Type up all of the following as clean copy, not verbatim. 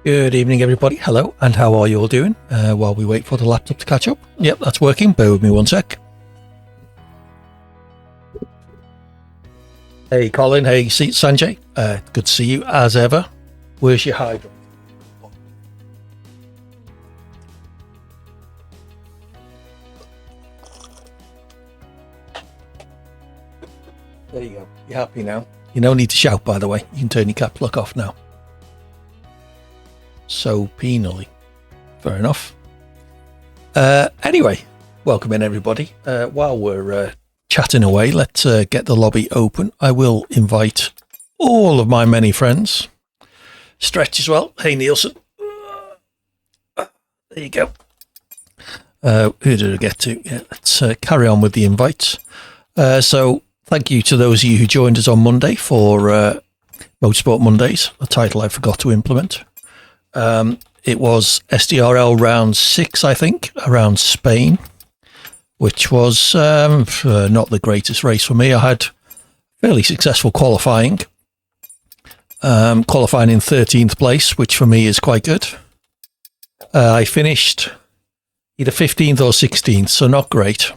Good evening, everybody. Hello, and how are you all doing? While we wait for the laptop to catch up. Yep, that's working. Bear with me one sec. Hey, Colin. Hey, Sanjay. Good to see you, as ever. Where's your hydrant? There you go. You're happy now? You no need to shout, by the way. You can turn your caps lock off now. So penally. Fair enough. Anyway, welcome in, everybody. While we're chatting away, let's get the lobby open. I will invite all of my many friends. Stretch as well. Hey, Nielsen. There you go. Who did I get to? Yeah, let's carry on with the invites. So thank you to those of you who joined us on Monday for Motorsport Mondays, a title I forgot to implement. It was SDRL round 6, I think, around Spain, which was not the greatest race for me. I had fairly successful qualifying, qualifying in 13th place, which for me is quite good. I finished either 15th or 16th, so not great.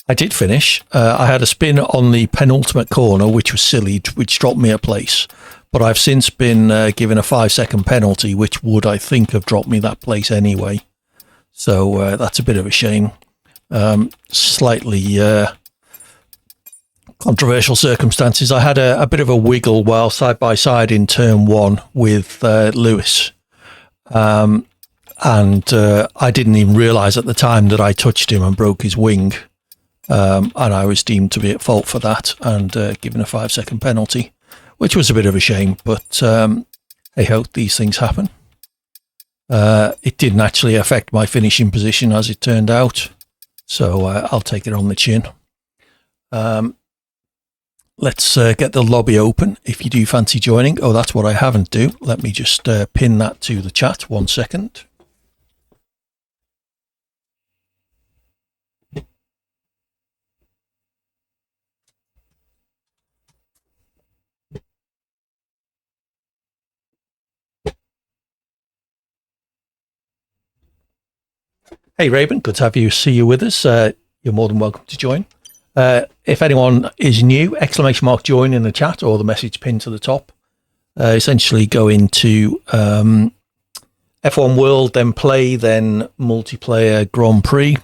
I did finish. I had a spin on the penultimate corner, which was silly, which dropped me a place. But I've since been given a 5-second penalty, which would, I think, have dropped me that place anyway. So that's a bit of a shame. Slightly controversial circumstances. I had a bit of a wiggle while side by side in turn 1 with Lewis. And I didn't even realise at the time that I touched him and broke his wing. And I was deemed to be at fault for that and given a 5-second penalty, which was a bit of a shame, but hey ho, these things happen. It didn't actually affect my finishing position as it turned out, so I'll take it on the chin. Let's get the lobby open if you do fancy joining. Oh, that's what I haven't do. Let me just pin that to the chat. 1 second. Hey, Raven, good to have you. See you with us. You're more than welcome to join. If anyone is new, !join in the chat or the message pinned to the top. Essentially go into F1 World, then Play, then Multiplayer Grand Prix.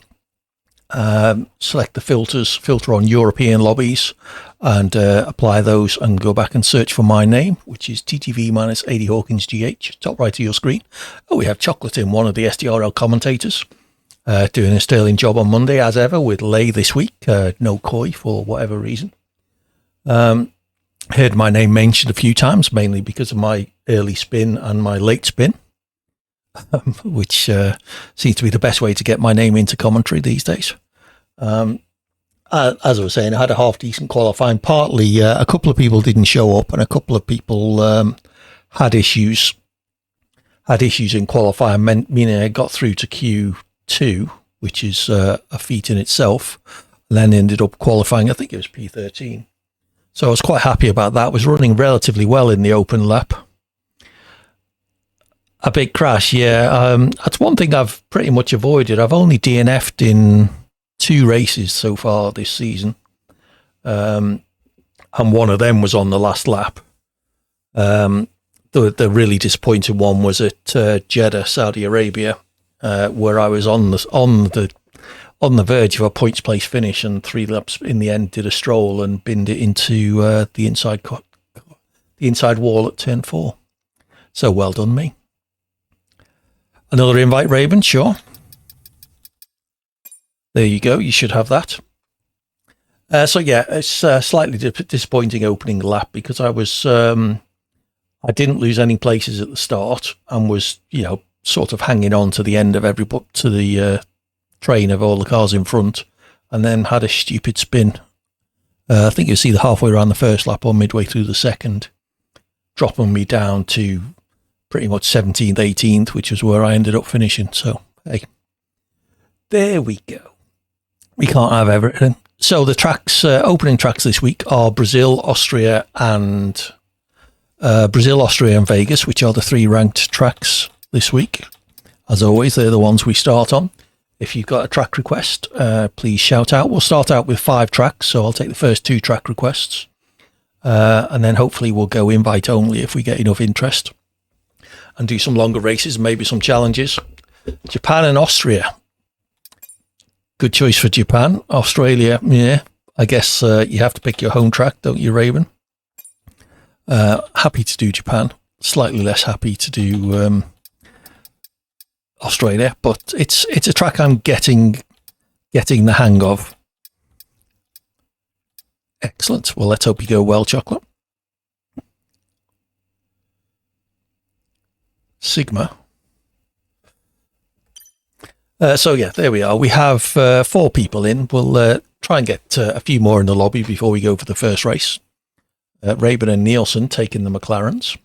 Select the filter on European lobbies and apply those and go back and search for my name, which is TTV-80 Hawkins GH, top right of your screen. Oh, we have Chocolate in, one of the SDRL commentators. Doing a sterling job on Monday, as ever, with Lay this week. No Coy for whatever reason. Heard my name mentioned a few times, mainly because of my early spin and my late spin, which seems to be the best way to get my name into commentary these days. As I was saying, I had a half-decent qualifying. Partly, a couple of people didn't show up, and a couple of people had issues in qualifying, meaning I got through to Q2, which is a feat in itself, and then ended up qualifying, I think it was P13. So I was quite happy about that. I was running relatively well in the open lap. A big crash, yeah. That's one thing I've pretty much avoided. I've only DNF'd in 2 races so far this season. And one of them was on the last lap. The really disappointing one was at Jeddah, Saudi Arabia, where I was on the verge of a points place finish, and 3 laps in the end did a stroll and binned it into the inside wall at turn 4. So well done me. Another invite, Raven, sure. There you go. You should have that. So yeah, it's a slightly disappointing opening lap because I was I didn't lose any places at the start and was sort of hanging on to the end of the train of all the cars in front, and then had a stupid spin. I think you'll see the halfway around the first lap or midway through the second, dropping me down to pretty much 17th, 18th, which was where I ended up finishing. So, hey, there we go. We can't have everything. So the tracks, opening tracks this week are Brazil, Austria, and Brazil, Austria and Vegas, which are the 3 ranked tracks this week. As always, they're the ones we start on. If you've got a track request, please shout out. We'll start out with 5 tracks, so I'll take the first 2 track requests. And then hopefully we'll go invite only if we get enough interest. And do some longer races, maybe some challenges. Japan and Austria. Good choice for Japan. Australia, yeah. I guess you have to pick your home track, don't you, Raven? Happy to do Japan. Slightly less happy to do Australia, but it's a track I'm getting the hang of. Excellent. Well, let's hope you go well, Chocolate. Sigma. So yeah, there we are. We have 4 people in. We'll try and get a few more in the lobby before we go for the first race. Raven and Nielsen taking the McLarens.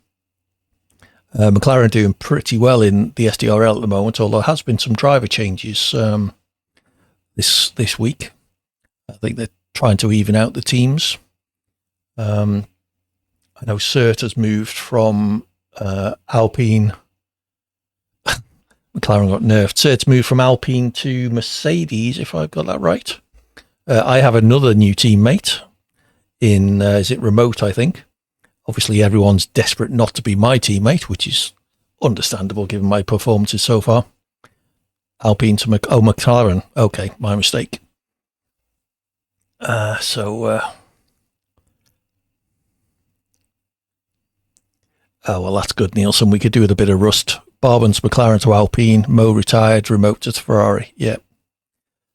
McLaren doing pretty well in the SDRL at the moment, although there has been some driver changes this week. I think they're trying to even out the teams. I know Cert has moved from Alpine. McLaren got nerfed. Cert's moved from Alpine to Mercedes, if I've got that right. I have another new teammate in, is it Remote, I think. Obviously, everyone's desperate not to be my teammate, which is understandable given my performances so far. Alpine to McLaren. Okay, my mistake. Oh, well, that's good, Nielsen. We could do with a bit of rust. Barbans, McLaren to Alpine. Mo retired. Remote to Ferrari. Yeah.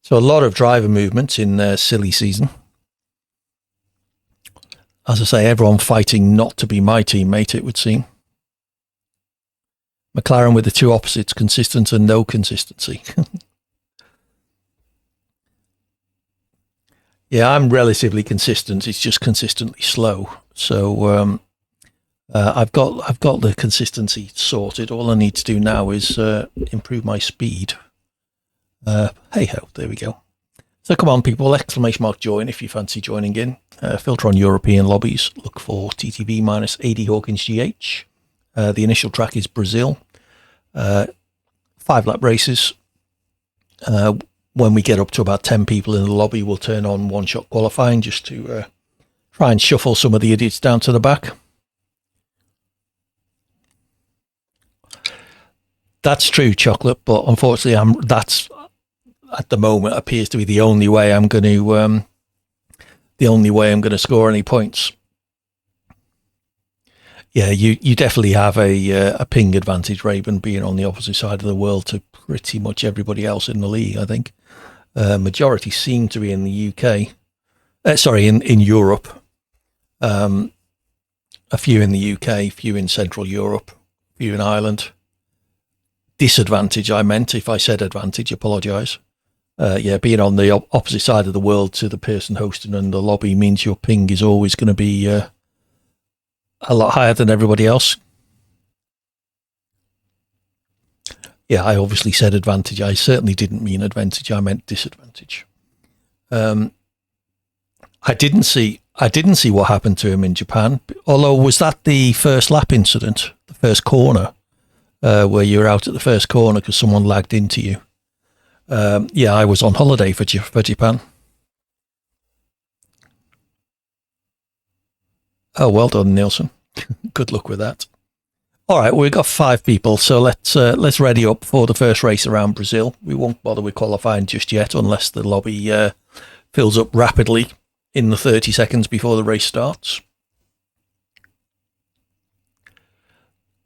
So a lot of driver movement in silly season. As I say, everyone fighting not to be my teammate, it would seem. McLaren with the 2 opposites, consistent and no consistency. Yeah, I'm relatively consistent. It's just consistently slow. So I've got the consistency sorted. All I need to do now is improve my speed. Hey ho, there we go. So come on, people! Exclamation mark join if you fancy joining in. Filter on European lobbies. Look for TTV minus AD Hawkins GH. The initial track is Brazil. 5-lap races. When we get up to about 10 people in the lobby, we'll turn on one-shot qualifying just to try and shuffle some of the idiots down to the back. That's true, Chocolate, but unfortunately, that's at the moment appears to be the only way I'm going to score any points. Yeah, you definitely have a ping advantage, Raven, being on the opposite side of the world to pretty much everybody else in the league. I think majority seem to be in the UK. In Europe. A few in the UK, few in Central Europe, few in Ireland. Disadvantage, I meant. If I said advantage, apologise. Being on the opposite side of the world to the person hosting in the lobby means your ping is always going to be a lot higher than everybody else. Yeah, I obviously said advantage. I certainly didn't mean advantage. I meant disadvantage. I didn't see what happened to him in Japan. Although, was that the first lap incident, the first corner, where you were out at the first corner because someone lagged into you? I was on holiday for Japan. Oh, well done, Nielsen. Good luck with that. All right, we've got 5 people, so let's ready up for the first race around Brazil. We won't bother with qualifying just yet unless the lobby fills up rapidly in the 30 seconds before the race starts.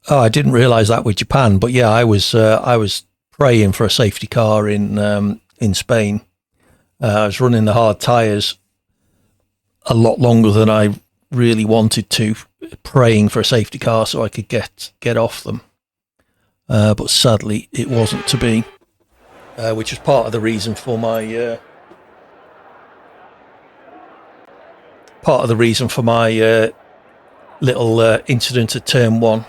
Oh, I didn't realise that with Japan, but yeah, I was praying for a safety car in Spain. I was running the hard tyres a lot longer than I really wanted to, praying for a safety car so I could get off them. But sadly, it wasn't to be, which was part of the reason for my little incident at turn 1.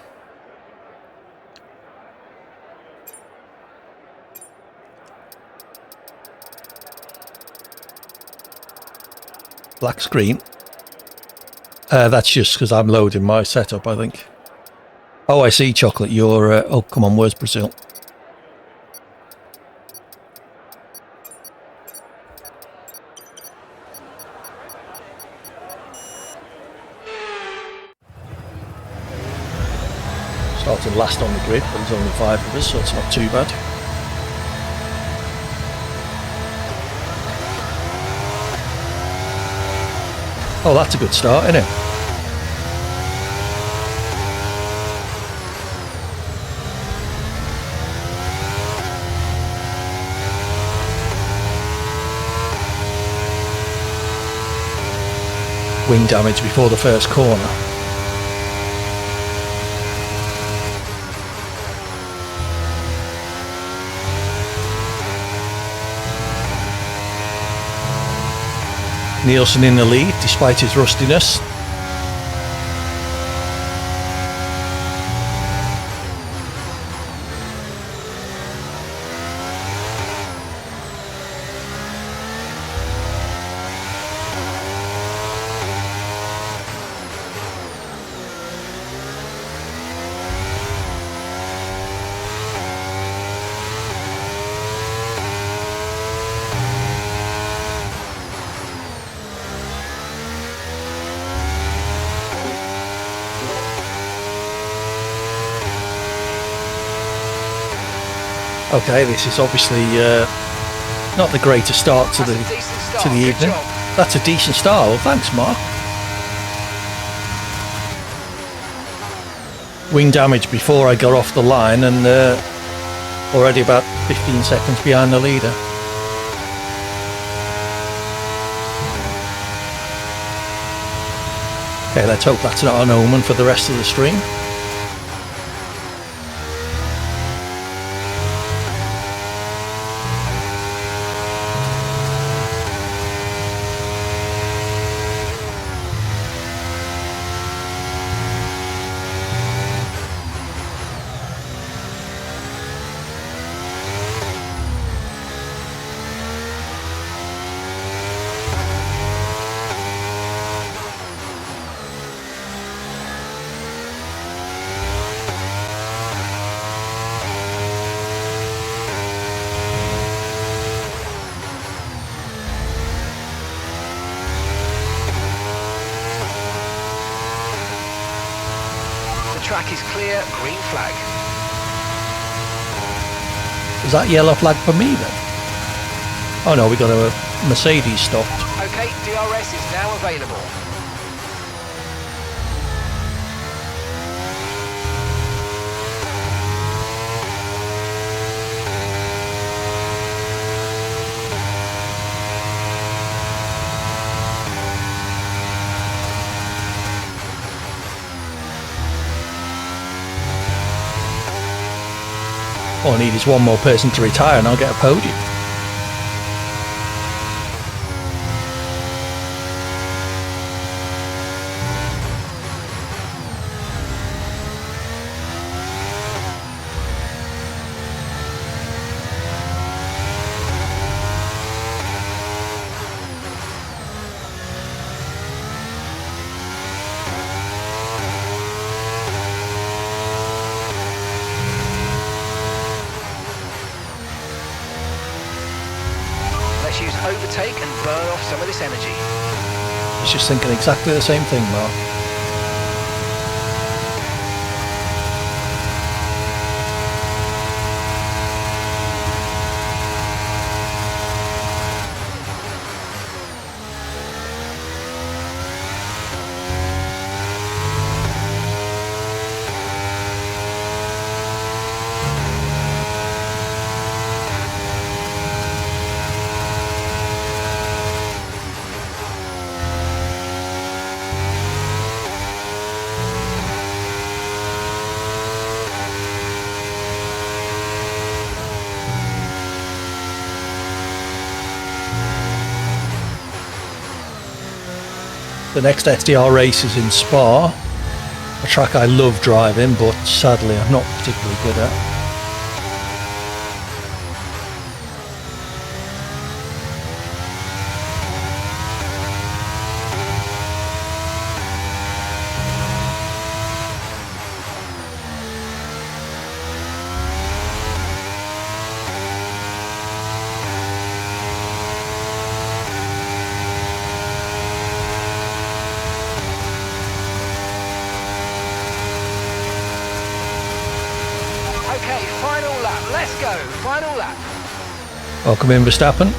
Black screen. That's just because I'm loading my setup, I think. Oh, I see, Chocolate. You're... oh, come on, where's Brazil? Starting last on the grid, but there's only 5 of us, so it's not too bad. Oh, that's a good start, isn't it? Wing damage before the first corner. Nielsen in the lead despite his rustiness. Okay, this is obviously not the greatest start to the evening. That's a decent start. Well, thanks, Mark. Wing damage before I got off the line, and already about 15 seconds behind the leader. Okay, let's hope that's not an omen for the rest of the stream. Track is clear, green flag. Is that yellow flag for me then? Oh no, we got a Mercedes stopped. Okay, DRS is now available. All I need is one more person to retire and I'll get a podium. Use overtake and burn off some of this energy. I was just thinking exactly the same thing, Mark. The next SDR race is in Spa, a track I love driving, but sadly I'm not particularly good at. Okay, final lap. Let's go. Final lap. Welcome in, Verstappen.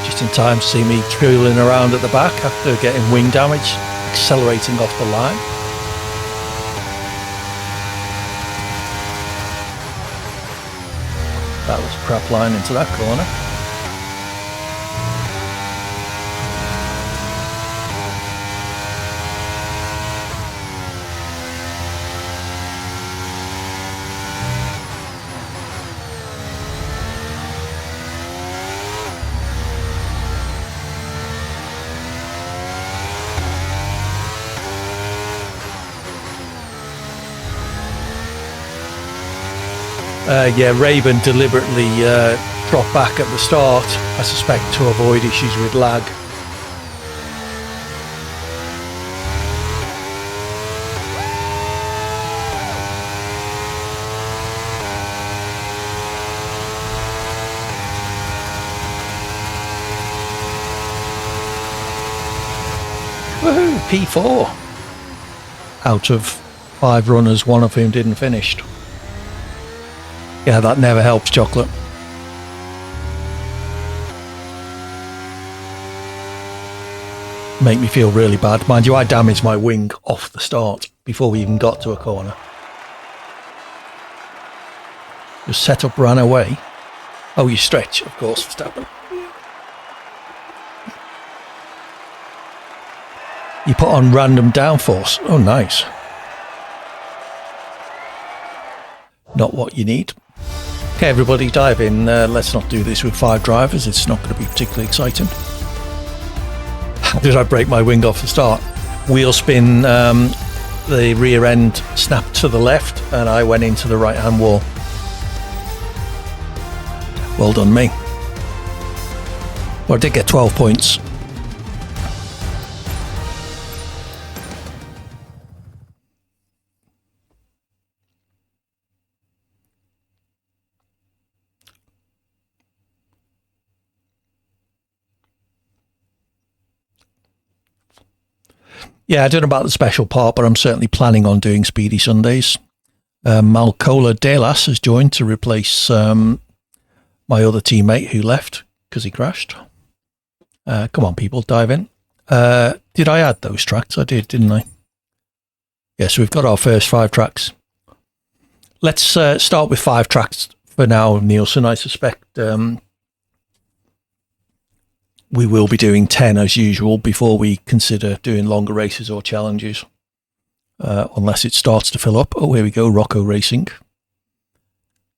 Just in time to see me tooling around at the back after getting wing damage, accelerating off the line. That was a crap line into that corner. Yeah, Raven deliberately dropped back at the start, I suspect to avoid issues with lag. Woohoo, P4. Out of 5 runners, one of whom didn't finish. Yeah, that never helps, Chocolate. Make me feel really bad. Mind you, I damaged my wing off the start before we even got to a corner. Your setup ran away. Oh, you stretch, of course, Verstappen. You put on random downforce. Oh, nice. Not what you need. Okay, everybody, dive in. Let's not do this with 5 drivers. It's not going to be particularly exciting. How did I break my wing off the start? Wheel spin, the rear end snapped to the left, and I went into the right-hand wall. Well done, me. Well, I did get 12 points. Yeah, I don't know about the special part, but I'm certainly planning on doing Speedy Sundays. Malcola Delas has joined to replace my other teammate who left because he crashed. Come on, people, dive in. Did I add those tracks? I did, didn't I? Yeah, so we've got our first 5 tracks. Let's start with 5 tracks for now, Nielsen. I suspect we will be doing 10 as usual before we consider doing longer races or challenges, unless it starts to fill up. Oh, here we go, Rocco Racing.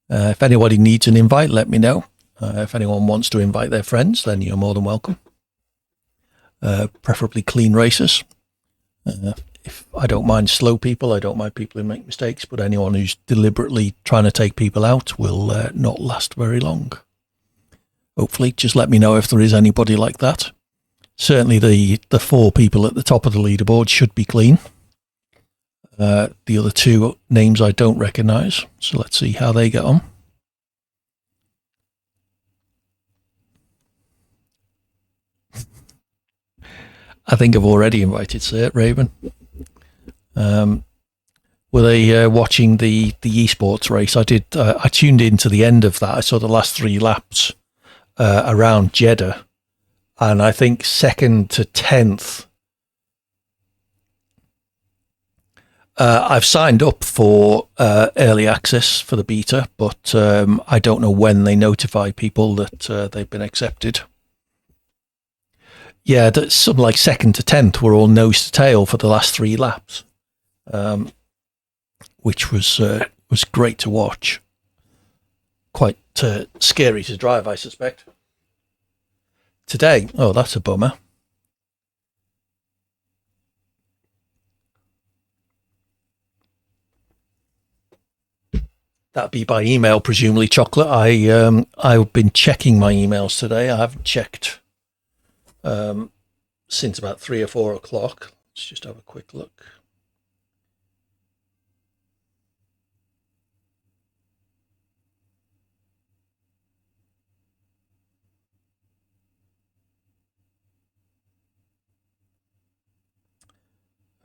If anybody needs an invite, let me know. If anyone wants to invite their friends, then you're more than welcome. Preferably clean races. If I don't mind slow people, I don't mind people who make mistakes, but anyone who's deliberately trying to take people out will not last very long. Hopefully, just let me know if there is anybody like that. Certainly the 4 people at the top of the leaderboard should be clean. The other 2 names I don't recognise, so let's see how they get on. I think I've already invited Sir Raven. Were they watching the esports race? I did. I tuned into the end of that. I saw the last 3 laps around Jeddah, and I think 2nd to 10th. I've signed up for early access for the beta, but I don't know when they notify people that they've been accepted. Yeah, that's something like 2nd to 10th were all nose to tail for the last 3 laps, which was great to watch. Quite scary to drive, I suspect. Today, oh, that's a bummer. That'd be by email, presumably, Chocolate. I've been checking my emails today. I haven't checked since about 3 or 4 o'clock. Let's just have a quick look.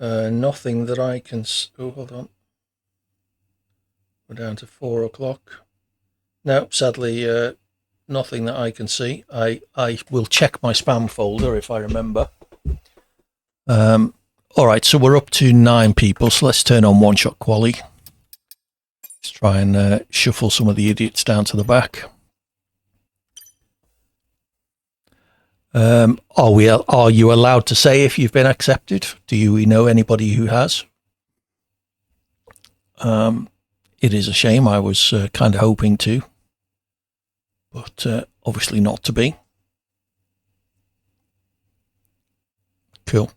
Nothing that I can... Oh, hold on. We're down to 4 o'clock. No, sadly, nothing that I can see. I will check my spam folder if I remember. All right, so we're up to 9 people, so let's turn on one-shot quali. Let's try and shuffle some of the idiots down to the back. Are you allowed to say if you've been accepted? Do we know anybody who has? It is a shame. I was kind of hoping to, but obviously not to be. Cool.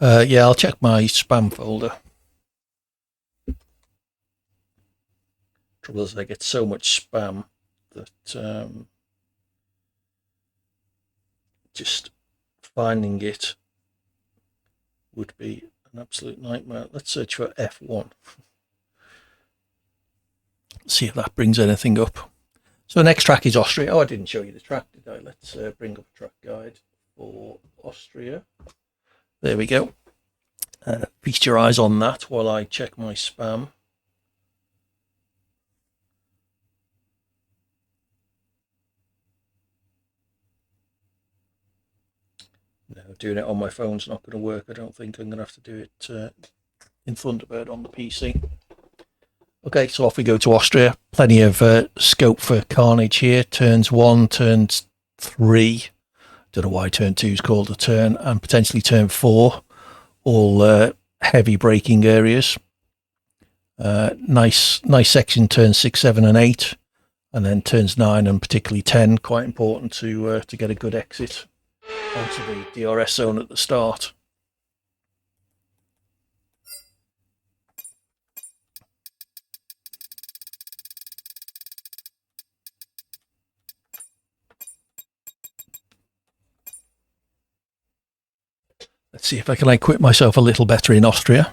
Yeah, I'll check my spam folder. Trouble is, I get so much spam that just finding it would be an absolute nightmare. Let's search for F1. See if that brings anything up. So the next track is Austria. Oh, I didn't show you the track, did I? Let's bring up a track guide for Austria. There we go. Feast your eyes on that while I check my spam. No, doing it on my phone's not going to work. I don't think I'm going to have to do it in Thunderbird on the PC. Okay, so off we go to Austria. Plenty of scope for carnage here. Turns 1, turns 3. Don't know why turn 2 is called a turn, and potentially turn 4. All heavy braking areas. Nice section, turns 6, 7, and 8, and then turns 9 and particularly 10. Quite important to get a good exit onto the DRS zone at the start. Let's see if I can equip myself a little better in Austria.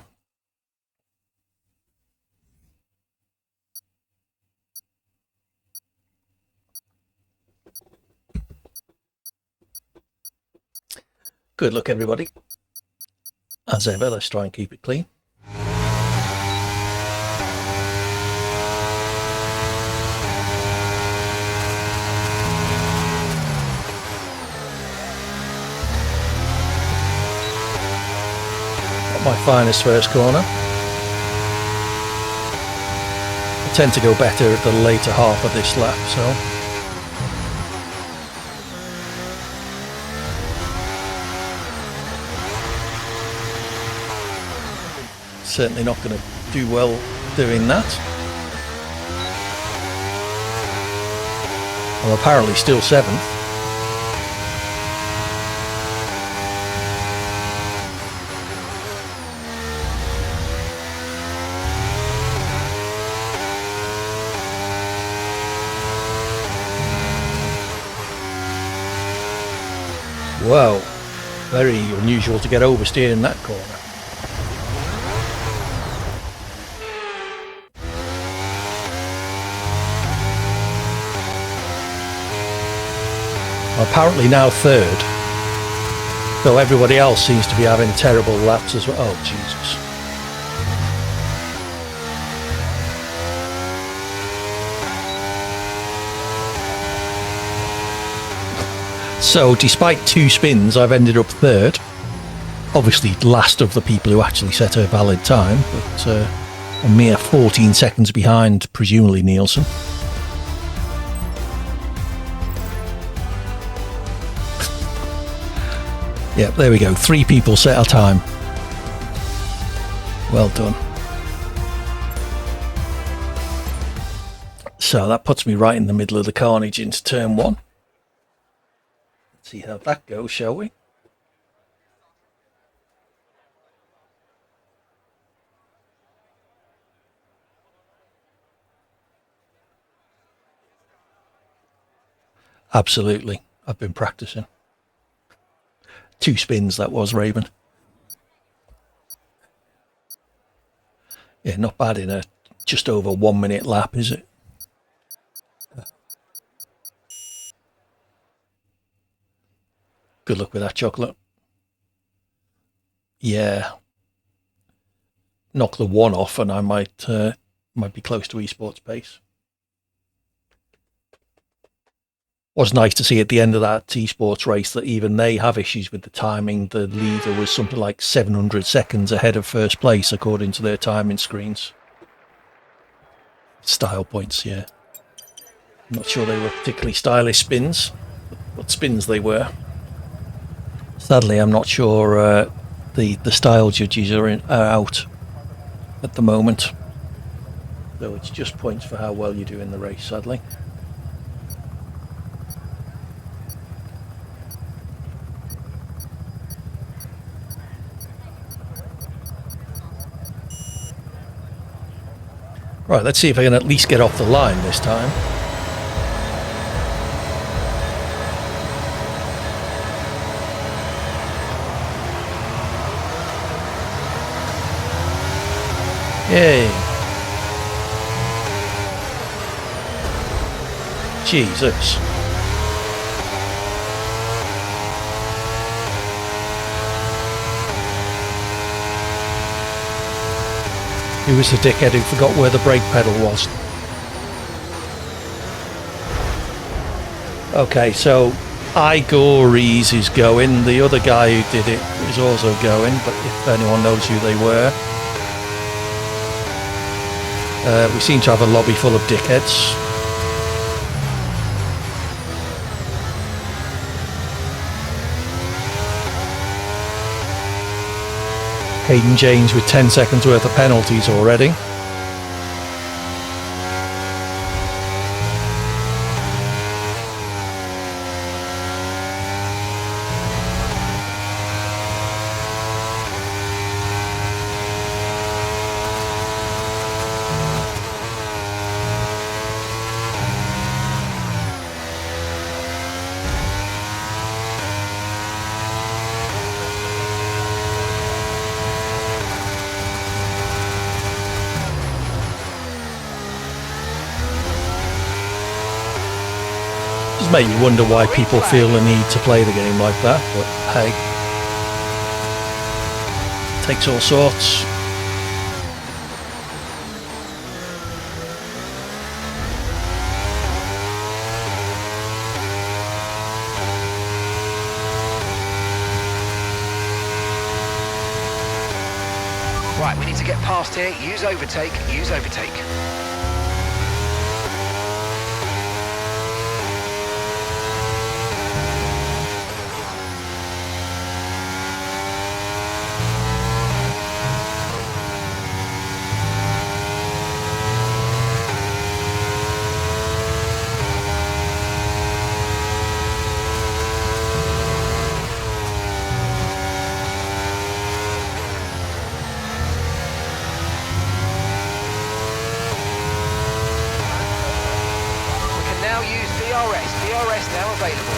Good luck, everybody. As ever, let's try and keep it clean. Not my finest first corner. I tend to go better at the later half of this lap, so... Certainly not going to do well doing that. I'm apparently still 7th. Wow, very unusual to get oversteered in that corner. Apparently now 3rd, though everybody else seems to be having terrible laps as well. Oh, Jesus. So, despite 2 spins, I've ended up 3rd. Obviously, last of the people who actually set a valid time, but a mere 14 seconds behind, presumably, Nielsen. Yep, there we go. 3 people set a time. Well done. So that puts me right in the middle of the carnage into turn 1. Let's see how that goes, shall we? Absolutely. I've been practicing. 2 spins that was, Raven. Yeah, not bad in a just over 1 minute lap, is it? Good luck with that chocolate. Yeah. Knock the one off and I might be close to esports pace. Was nice to see at the end of that esports race that even they have issues with the timing. The leader was something like 700 seconds ahead of first place according to their timing screens. Style points, yeah. I'm not sure they were particularly stylish spins, what spins they were. Sadly, I'm not sure the style judges are out at the moment. So it's just points for how well you do in the race, sadly. Right, let's see if I can at least get off the line this time. Yay. Jesus. Who was the dickhead who forgot where the brake pedal was? Okay, so Igories is going. The other guy who did it is also going, but if anyone knows who they were. We seem to have a lobby full of dickheads. Hayden James with 10 seconds worth of penalties already. Make you wonder why people feel the need to play the game like that, but hey, takes all sorts. Right, we need to get past here. Use overtake, use overtake. DRS now available.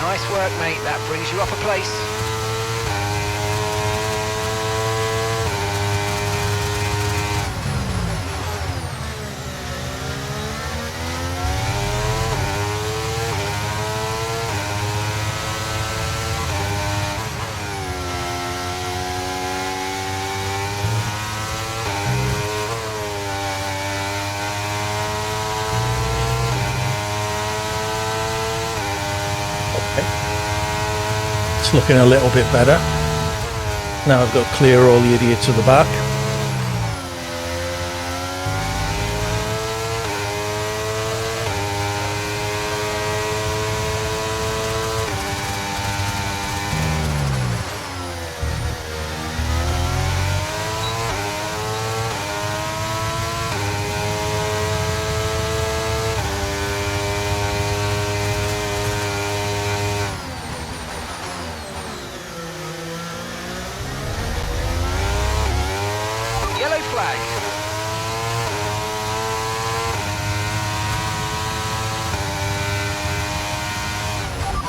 Nice work, mate. That brings you up a place. It's looking a little bit better. Now I've got to clear all the idiots at the back.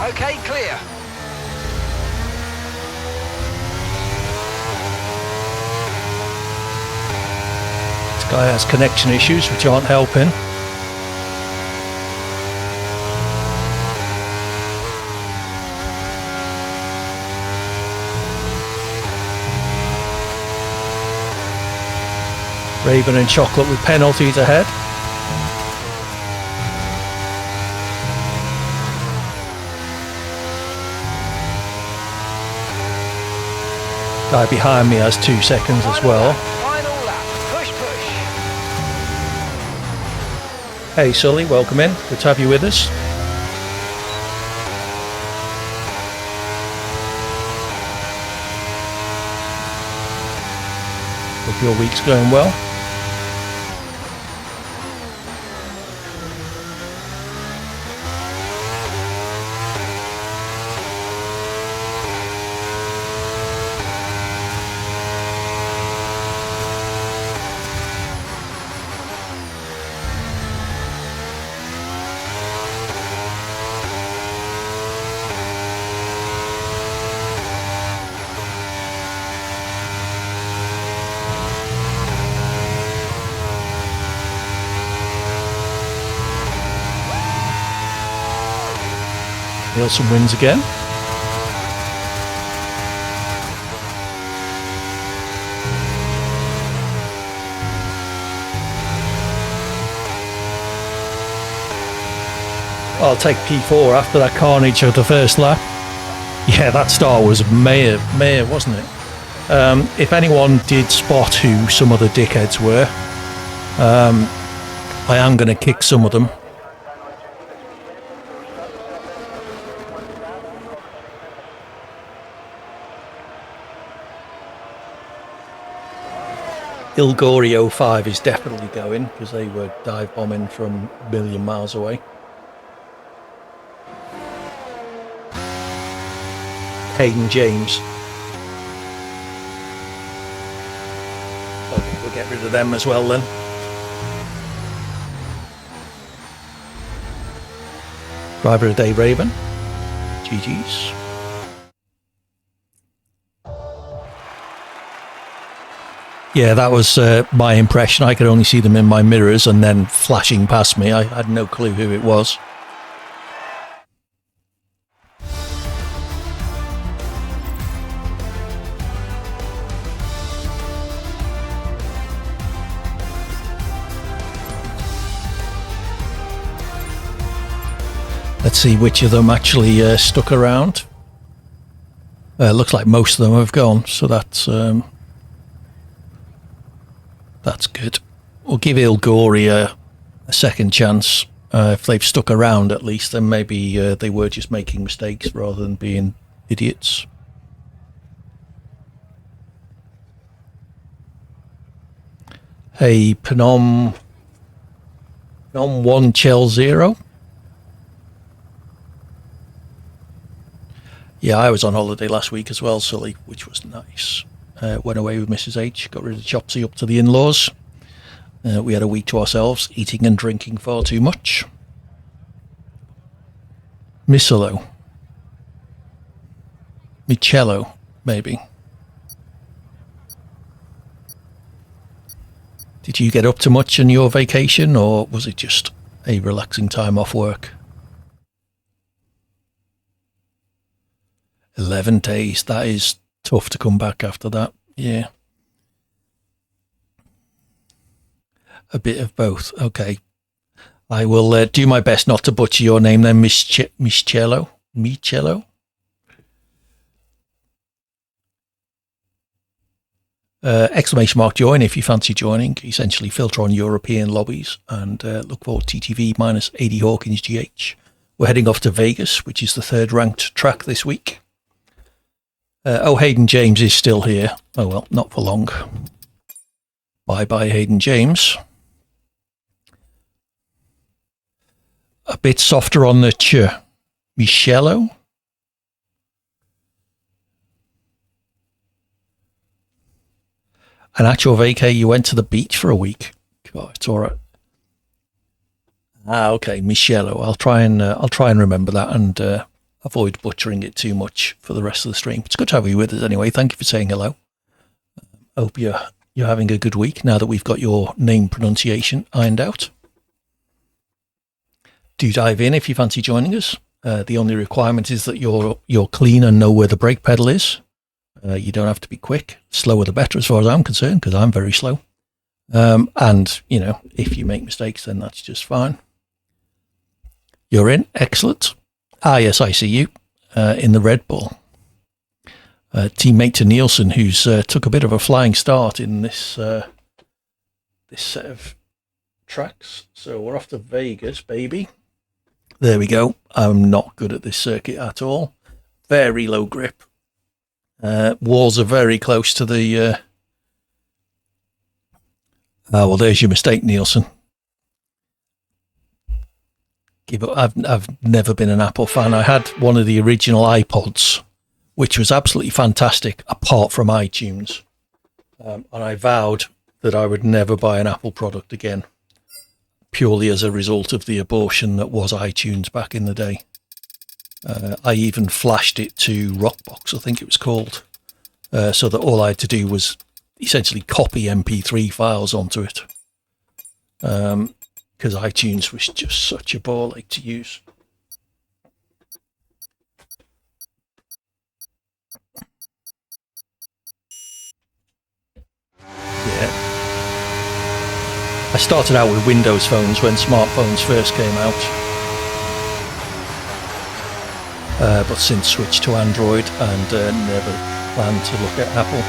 Okay, clear. This guy has connection issues which aren't helping. Raven and Chocolate with penalties ahead. Guy behind me has 2 seconds as well. Final lap. Push, push. Hey Sully, welcome in. Good to have you with us. Hope your week's going well. Nielsen wins again. I'll take P4 after that carnage of the first lap. Yeah, that start was Mayer, wasn't it? If anyone did spot who some of the dickheads were, I am going to kick some of them. Ilgori 05 is definitely going because they were dive bombing from a million miles away. Hayden James. Okay, we'll get rid of them as well then. Driver of the day, Raven. GG's. Yeah, that was my impression. I could only see them in my mirrors and then flashing past me. I had no clue who it was. Let's see which of them actually stuck around. Looks like most of them have gone, so that's good. We'll give Ilgori a second chance. If they've stuck around at least, then maybe they were just making mistakes rather than being idiots. Hey, Phnom 1 Chell 0. Yeah, I was on holiday last week as well, Sully, which was nice. Went away with Mrs. H, got rid of Chopsy up to the in-laws. We had a week to ourselves, eating and drinking far too much. Michello, maybe. Did you get up to much on your vacation, or was it just a relaxing time off work? 11 days, that is tough to come back after that, yeah. A bit of both, okay. I will do my best not to butcher your name then, Michello. Exclamation mark join if you fancy joining. Essentially filter on European lobbies and look for TTV minus 80 Hawkins GH. We're heading off to Vegas, which is the 3rd ranked track this week. Hayden James is still here. Oh well, not for long. Bye Hayden James. A bit softer on the ch. Michello. An actual vacay, you went to the beach for a week. Oh, it's all right. Okay, Michello. I'll try and remember that and avoid butchering it too much for the rest of the stream. It's good to have you with us anyway. Thank you for saying hello. Hope you're having a good week now that we've got your name pronunciation ironed out. Do dive in if you fancy joining us. The only requirement is that you're clean and know where the brake pedal is. You don't have to be quick. Slower the better as far as I'm concerned, because I'm very slow. And, you know, if you make mistakes, then that's just fine. You're in. Excellent. Ah, yes, I see you in the Red Bull. Teammate to Nielsen, who's took a bit of a flying start in this this set of tracks. So we're off to Vegas, baby. There we go. I'm not good at this circuit at all. Very low grip. Walls are very close to the... well, there's your mistake, Nielsen. I've never been an Apple fan. I had one of the original iPods, which was absolutely fantastic, apart from iTunes. And I vowed that I would never buy an Apple product again, purely as a result of the abortion that was iTunes back in the day. I even flashed it to Rockbox, I think it was called, so that all I had to do was essentially copy MP3 files onto it. Because iTunes was just such a ball ache to use. Yeah. I started out with Windows phones when smartphones first came out. But since switched to Android and never planned to look at Apple.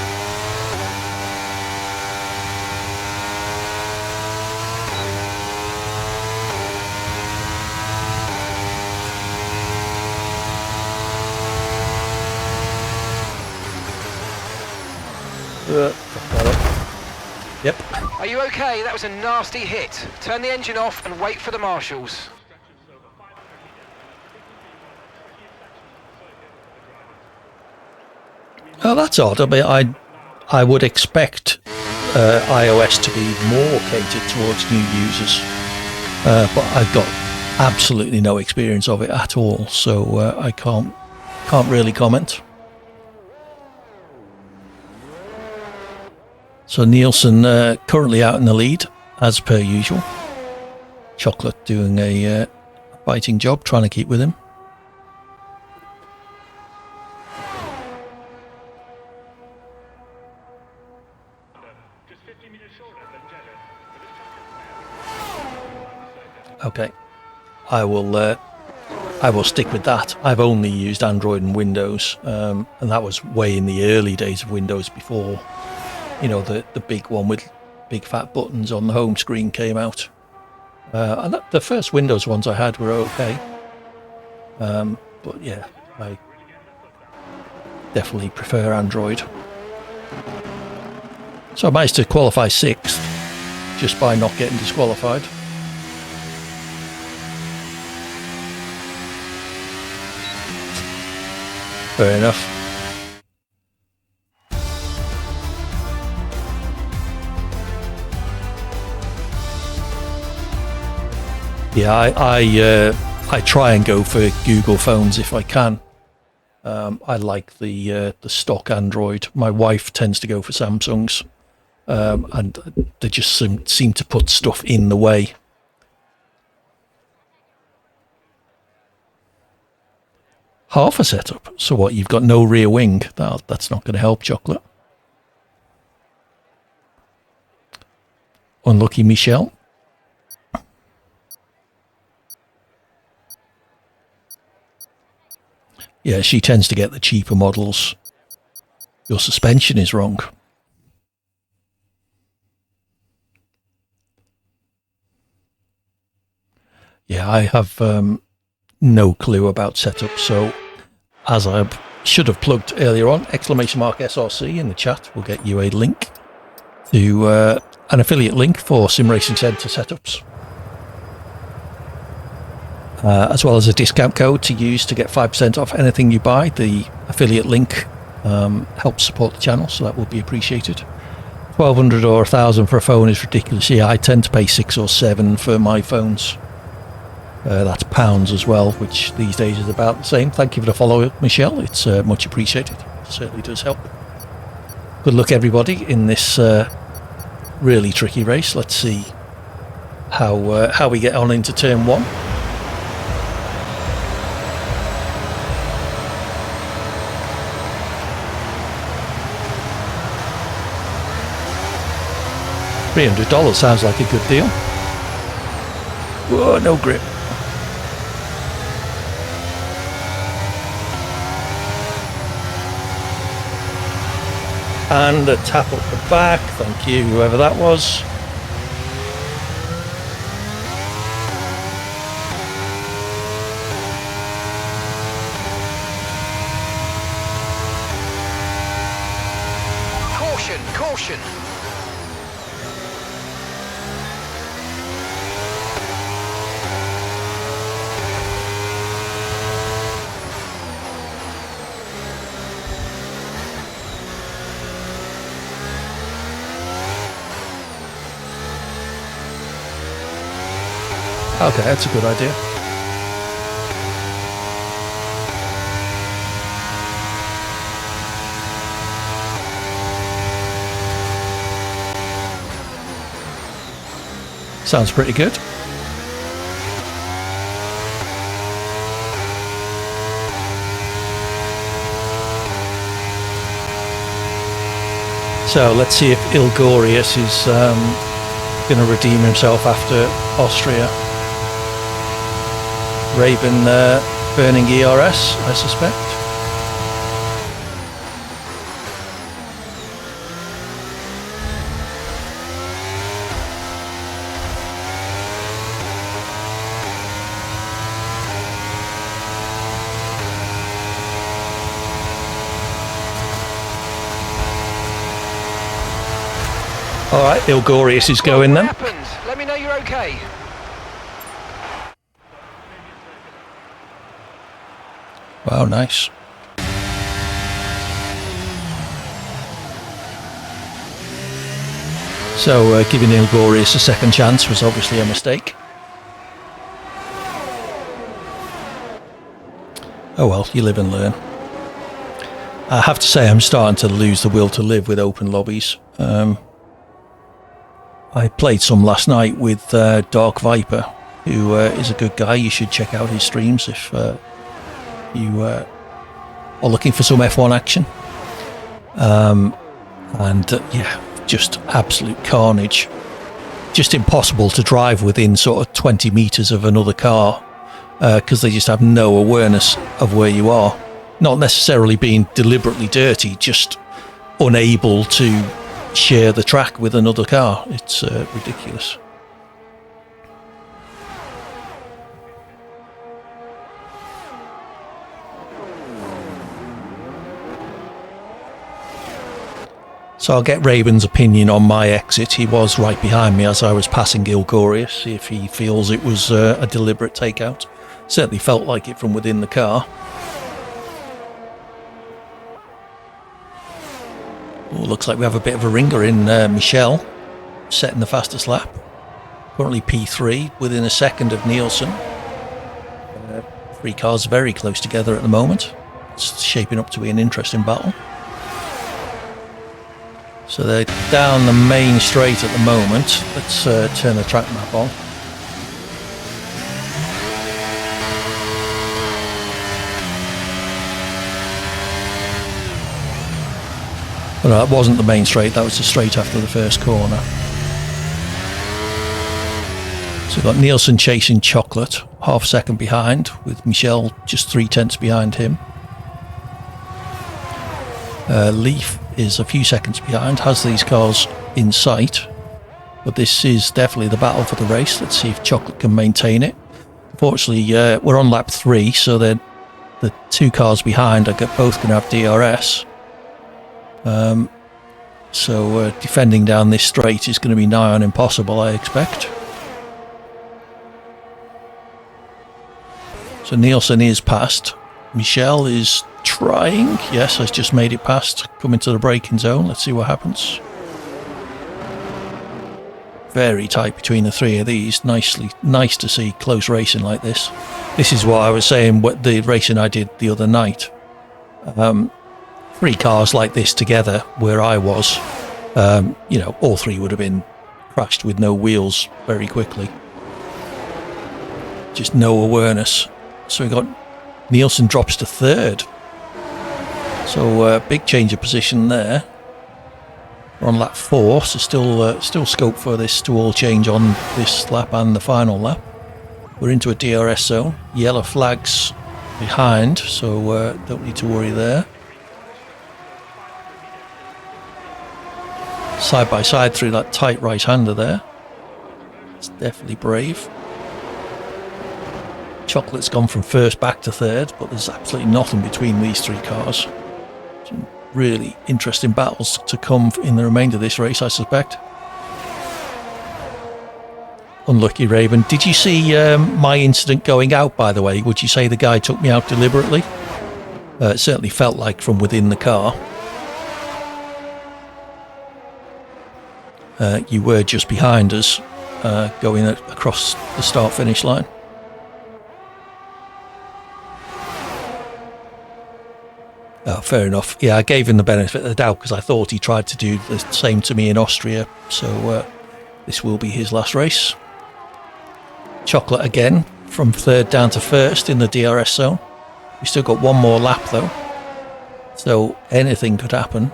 Yep. Are you okay? That was a nasty hit. Turn the engine off and wait for the marshals. Oh, that's odd. I mean, I would expect iOS to be more catered towards new users, but I've got absolutely no experience of it at all, so I can't really comment. So Nielsen currently out in the lead, as per usual. Chocolate doing a fighting job, trying to keep with him. Okay, I will stick with that. I've only used Android and Windows, and that was way in the early days of Windows before, you know, the big one with big fat buttons on the home screen came out. And the first Windows ones I had were okay. But yeah, I definitely prefer Android. So I managed to qualify 6th just by not getting disqualified. Fair enough. Yeah, I try and go for Google phones if I can. I like the stock Android. My wife tends to go for Samsungs, and they just seem to put stuff in the way. Half a setup. So what? You've got no rear wing. That's not going to help, Chocolate. Unlucky Michelle. Yeah, she tends to get the cheaper models. Your suspension is wrong. Yeah, I have no clue about setup, so as I should have plugged earlier on, ! SRC in the chat will get you a link to an affiliate link for Sim Racing Centre setups, as well as a discount code to use to get 5% off anything you buy. The affiliate link helps support the channel, so that will be appreciated. 1,200 or 1,000 for a phone is ridiculous. Yeah, I tend to pay 6 or 7 for my phones. That's pounds as well, which these days is about the same. Thank you for the follow, Michelle. It's much appreciated. It certainly does help. Good luck, everybody, in this really tricky race. Let's see how we get on into turn 1. $300 sounds like a good deal. Whoa, no grip. And a tap up the back, thank you, whoever that was. Caution, caution. Okay, that's a good idea. Sounds pretty good. So let's see if Ilgorius is going to redeem himself after Austria. Raven burning ERS, I suspect. All right, Ilgorius is going then. What happened? Let me know you're okay. Wow, nice. So giving Ilgorius a second chance was obviously a mistake. Oh well, you live and learn. I have to say I'm starting to lose the will to live with open lobbies. I played some last night with Dark Viper, who is a good guy. You should check out his streams if you are looking for some F1 action. Yeah, just absolute carnage. Just impossible to drive within sort of 20 meters of another car because they just have no awareness of where you are. Not necessarily being deliberately dirty, just unable to share the track with another car. It's ridiculous. So I'll get Raven's opinion on my exit. He was right behind me as I was passing Ilgorius, see if he feels it was a deliberate takeout. Certainly felt like it from within the car. Oh, looks like we have a bit of a ringer in Michelle, setting the fastest lap. Currently P3, within a second of Nielsen. Three cars very close together at the moment. It's shaping up to be an interesting battle. So they're down the main straight at the moment. Let's turn the track map on. Well, that wasn't the main straight, that was the straight after the first corner. So we've got Nielsen chasing Chocolate, half second behind, with Michelle just 3/10 behind him. Leaf is a few seconds behind, has these cars in sight, but this is definitely the battle for the race. Let's see if Chocolate can maintain it. Unfortunately, we're on lap 3, so the two cars behind are both going to have DRS. So defending down this straight is going to be nigh on impossible, I expect. So Nielsen is past. Michelle is trying. Yes, has just made it past. Coming to the braking zone. Let's see what happens. Very tight between the three of these. Nice to see close racing like this. This is what I was saying, what the racing I did the other night. Three cars like this together where I was, all three would have been crashed with no wheels very quickly. Just no awareness. So we got Nielsen drops to third. So big change of position there. We're on lap 4, so still scope for this to all change on this lap and the final lap. We're into a DRS zone. Yellow flags behind, so don't need to worry there. Side by side through that tight right-hander there. It's definitely brave. Chocolate's gone from first back to third, but there's absolutely nothing between these three cars. Some really interesting battles to come in the remainder of this race, I suspect. Unlucky Raven. Did you see my incident going out, by the way? Would you say the guy took me out deliberately? It certainly felt like from within the car. You were just behind us, going across the start-finish line. Oh, fair enough. Yeah, I gave him the benefit of the doubt because I thought he tried to do the same to me in Austria. So this will be his last race. Chocolate again, from third down to first in the DRS zone. We still got one more lap though, so anything could happen.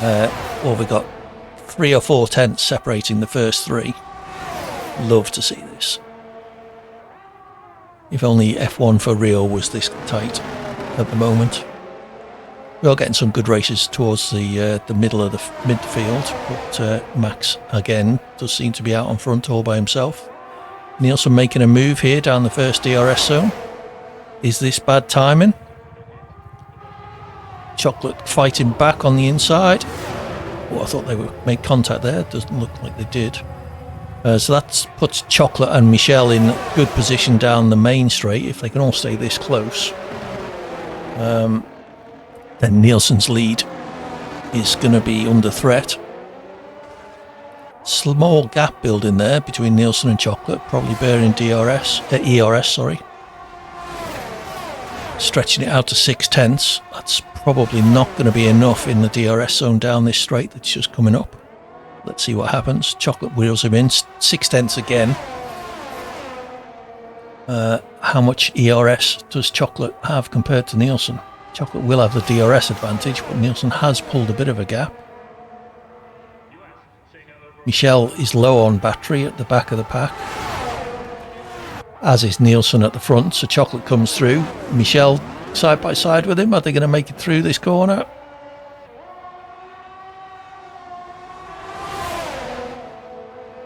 Well, we got 3 or 4 tenths separating the first three. Love to see this. If only F1 for real was this tight at the moment. We are getting some good races towards the middle of the midfield, but Max again does seem to be out on front all by himself. Nielsen making a move here down the first DRS zone. Is this bad timing? Chocolate fighting back on the inside. Oh, I thought they would make contact there. Doesn't look like they did. So that puts Chocolate and Michelle in good position down the main straight. If they can all stay this close, then Nielsen's lead is going to be under threat. Small gap building there between Nielsen and Chocolate, probably bearing ERS, sorry. Stretching it out to 6 tenths. That's probably not going to be enough in the DRS zone down this straight that's just coming up. Let's see what happens. Chocolate wheels him in. 6 tenths again. How much ERS does Chocolate have compared to Nielsen? Chocolate will have the DRS advantage, but Nielsen has pulled a bit of a gap. Michelle is low on battery at the back of the pack, as is Nielsen at the front, so Chocolate comes through. Michelle side by side with him. Are they going to make it through this corner?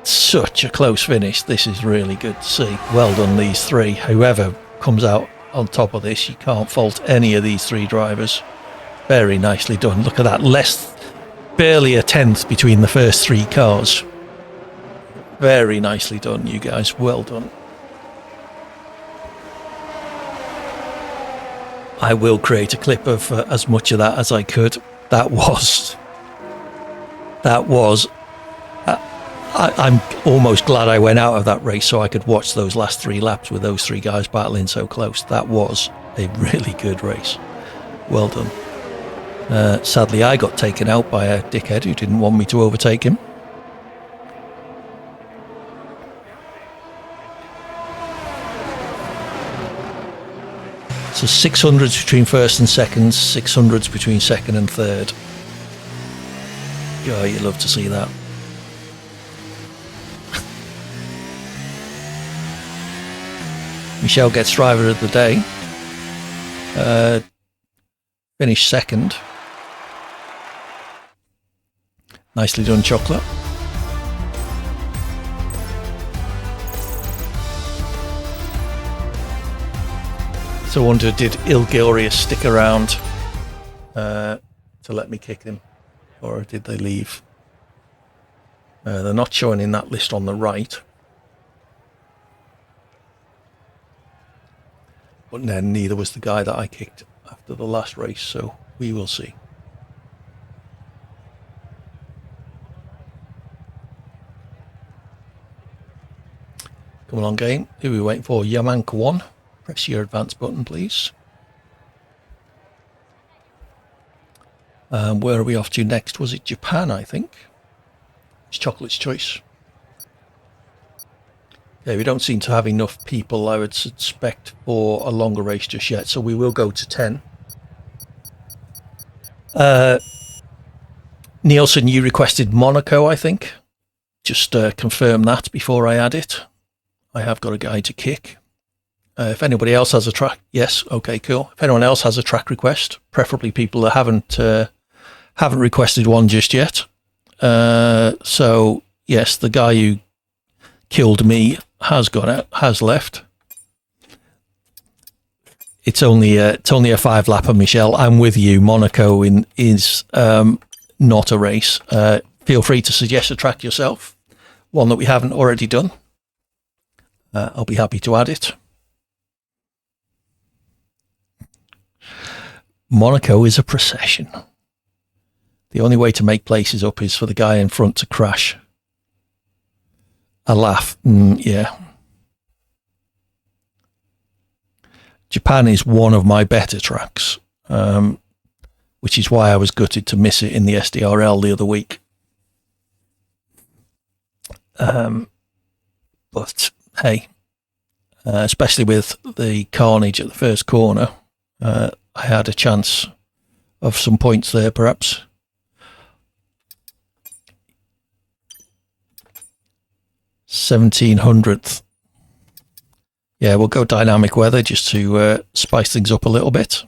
Such a close finish. This is really good to see. Well done, these three. Whoever comes out on top of this, you can't fault any of these three drivers. Very nicely done. Look at that. Barely a tenth between the first three cars. Very nicely done, you guys. Well done. I will create a clip of as much of that as I could. That was. I'm almost glad I went out of that race so I could watch those last 3 laps with those 3 guys battling so close. That was a really good race. Well done. Sadly, I got taken out by a dickhead who didn't want me to overtake him. So 600s between first and second, 600s between second and third. Oh, you love to see that. Michelle gets driver of the day. Finished second. Nicely done, Chocolate. So I wonder, did Ilgorius stick around to let me kick him, or did they leave? They're not showing in that list on the right. But then neither was the guy that I kicked after the last race, so we will see. Come along, game. Who are we waiting for? Yamanka 1. Press your advance button, please. Where are we off to next? Was it Japan, I think? It's Chocolate's Choice. Yeah, we don't seem to have enough people, I would suspect, for a longer race just yet, so we will go to 10. Nielsen, you requested Monaco, I think. Just confirm that before I add it. I have got a guy to kick. If anybody else has a track, yes, okay, cool. If anyone else has a track request, preferably people that haven't requested one just yet. So yes, the guy who killed me has gone out, has left. It's only a 5-lapper, Michelle. I'm with you. Monaco is not a race. Feel free to suggest a track yourself, one that we haven't already done. I'll be happy to add it. Monaco is a procession. The only way to make places up is for the guy in front to crash. A laugh. Yeah. Japan is one of my better tracks, which is why I was gutted to miss it in the SDRL the other week. But hey, especially with the carnage at the first corner, I had a chance of some points there, perhaps. $1,700th. Yeah, we'll go dynamic weather just to spice things up a little bit.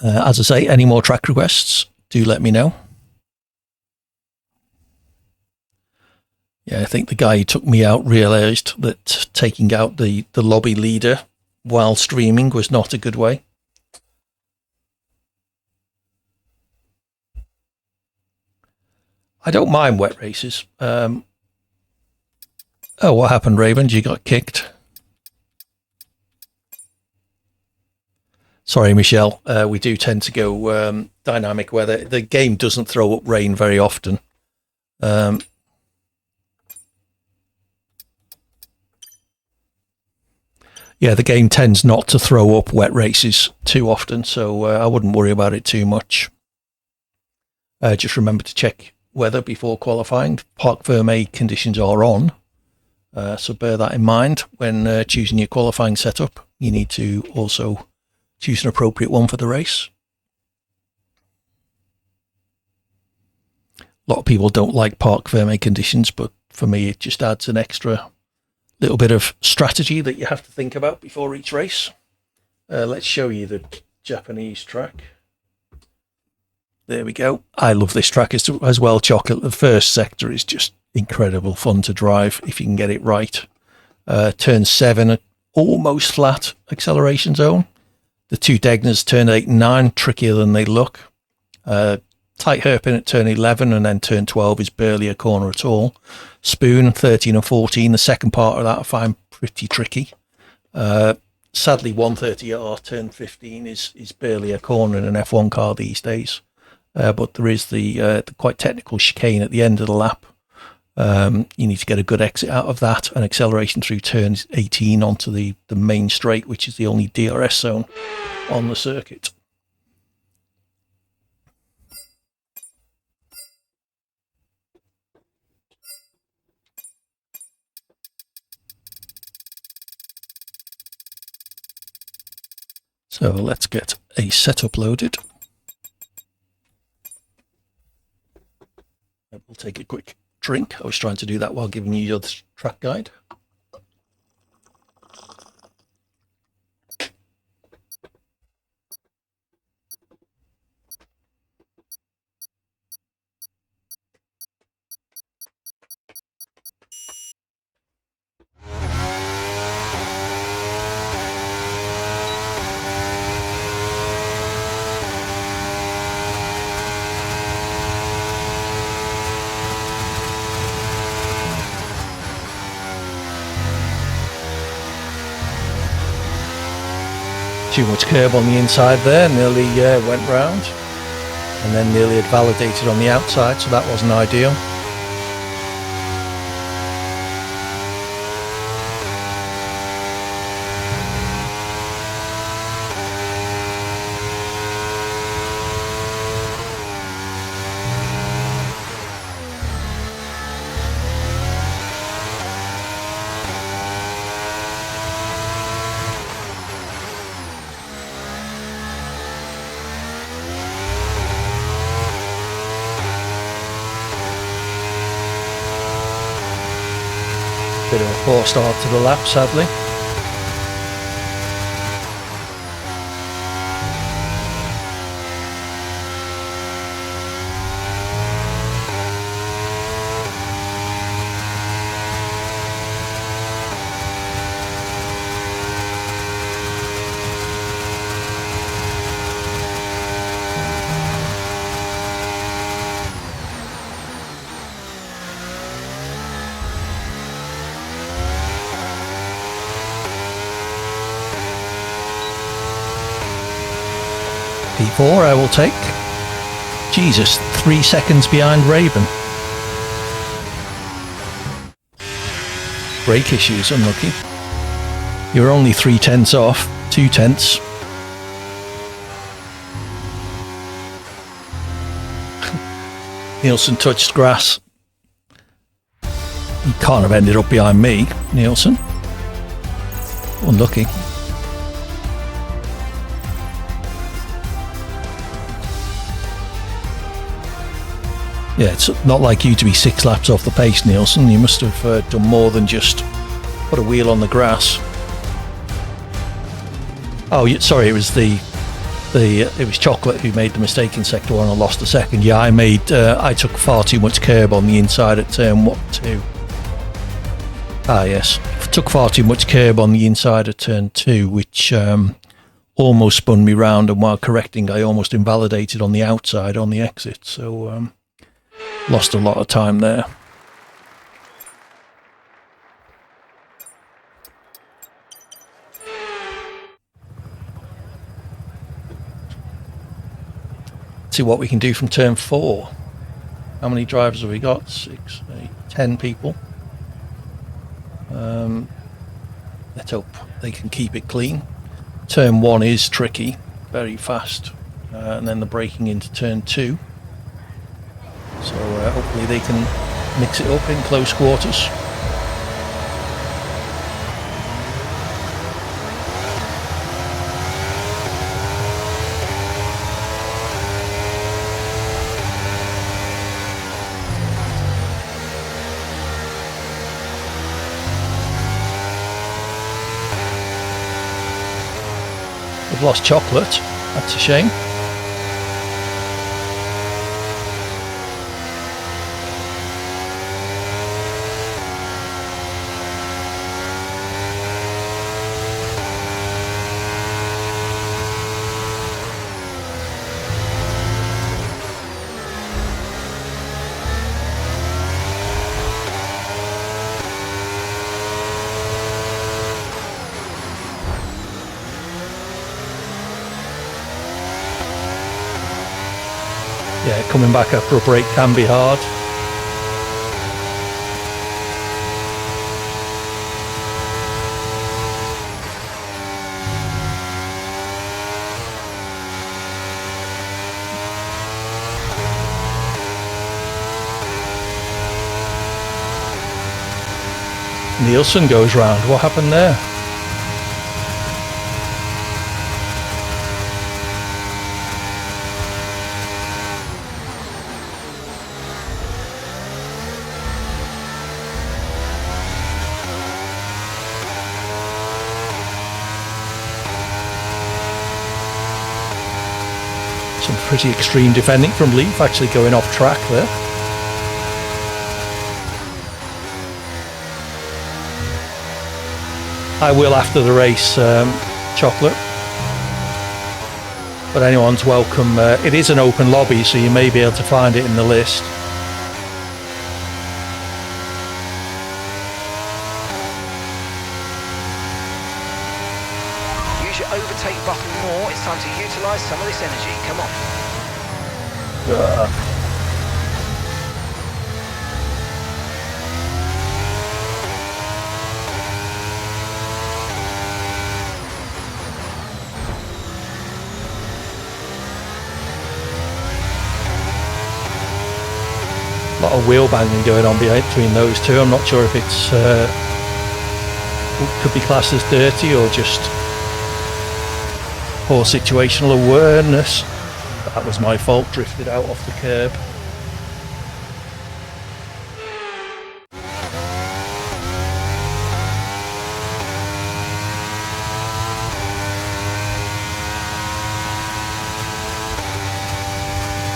As I say, any more track requests, do let me know. Yeah, I think the guy who took me out realised that taking out the lobby leader while streaming was not a good way. I don't mind wet races. Oh, what happened, Raven? You got kicked. Sorry, Michelle. We do tend to go dynamic weather. The game doesn't throw up rain very often. Yeah, the game tends not to throw up wet races too often, so I wouldn't worry about it too much. Just remember to check weather before qualifying. Parc Fermé conditions are on, so bear that in mind when choosing your qualifying setup. You need to also choose an appropriate one for the race. A lot of people don't like Parc Fermé conditions, but for me it just adds an extra little bit of strategy that you have to think about before each race. Let's show you the Japanese track. There we go. I love this track as well, Chocolate. The first sector is just incredible fun to drive if you can get it right. Turn 7, almost flat acceleration zone. The two Degners, turn 8 and 9, trickier than they look. Tight hairpin at turn 11, and then turn 12 is barely a corner at all. Spoon, 13 and 14. The second part of that I find pretty tricky. Sadly, 130R, turn 15 is barely a corner in an F1 car these days. But there is the quite technical chicane at the end of the lap. You need to get a good exit out of that and acceleration through turn 18 onto the main straight, which is the only DRS zone on the circuit. So let's get a setup loaded. We'll take a quick drink. I was trying to do that while giving you the track guide. Too much curb on the inside there, nearly went round, and then nearly had validated on the outside, so that wasn't ideal. Bit of a poor start to the lap, sadly. P4 I will take. Jesus, 3 seconds behind Raven. Brake issues, unlucky. You're only 3/10 off, 2/10. Nielsen touched grass. He can't have ended up behind me, Nielsen. Unlucky. Yeah, it's not like you to be 6 laps off the pace, Nielsen. You must have done more than just put a wheel on the grass. Oh, sorry, it was it was Chocolate who made the mistake in sector 1 and lost a second. Yeah, I took far too much curb on the inside at turn 2. Ah, yes, took far too much curb on the inside of turn 2, which almost spun me round, and while correcting, I almost invalidated on the outside on the exit. So. Lost a lot of time there. See what we can do from turn 4. How many drivers have we got? 6, 8, 10 people. Let's hope they can keep it clean. Turn 1 is tricky, very fast, and then the braking into turn 2. So hopefully they can mix it up in close quarters. We've lost Chocolate. That's a shame. Yeah, coming back after a break can be hard. Nielsen goes round. What happened there? Some pretty extreme defending from Leaf, actually going off track there. I will after the race, Chocolate. But anyone's welcome. It is an open lobby, so you may be able to find it in the list. Use your overtake button more. It's time to utilise some of this energy. Come on. A lot of wheel banging going on between those two. I'm not sure if it's could be classed as dirty or just poor situational awareness. That was my fault, drifted out off the curb.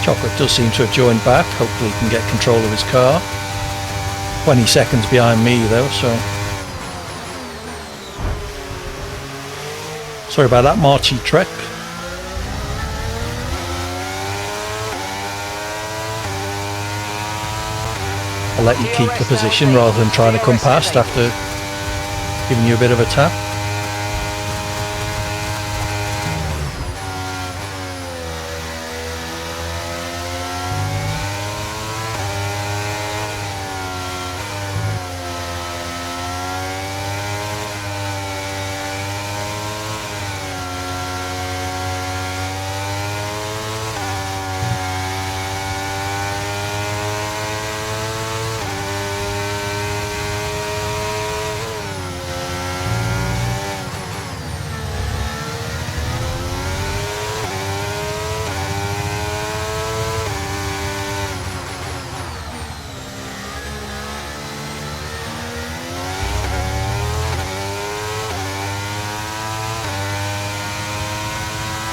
Chocolate does seem to have joined back. Hopefully he can get control of his car. 20 seconds behind me though, so... Sorry about that, Marchy Trek. I'll let you keep the position rather than trying to come past after giving you a bit of a tap.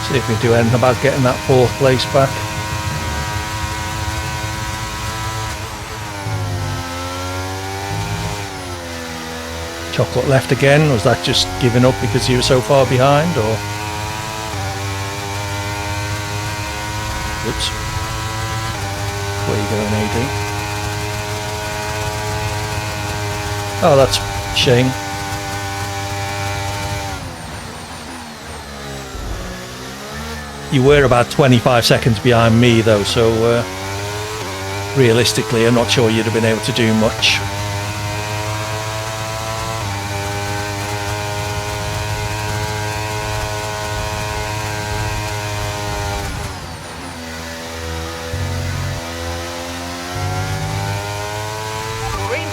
See if we can do anything about getting that 4th place back. Chocolate left again. Was that just giving up because he was so far behind, or? Oops. Where are you going, AD? Oh, that's a shame. You were about 25 seconds behind me though, so realistically I'm not sure you'd have been able to do much.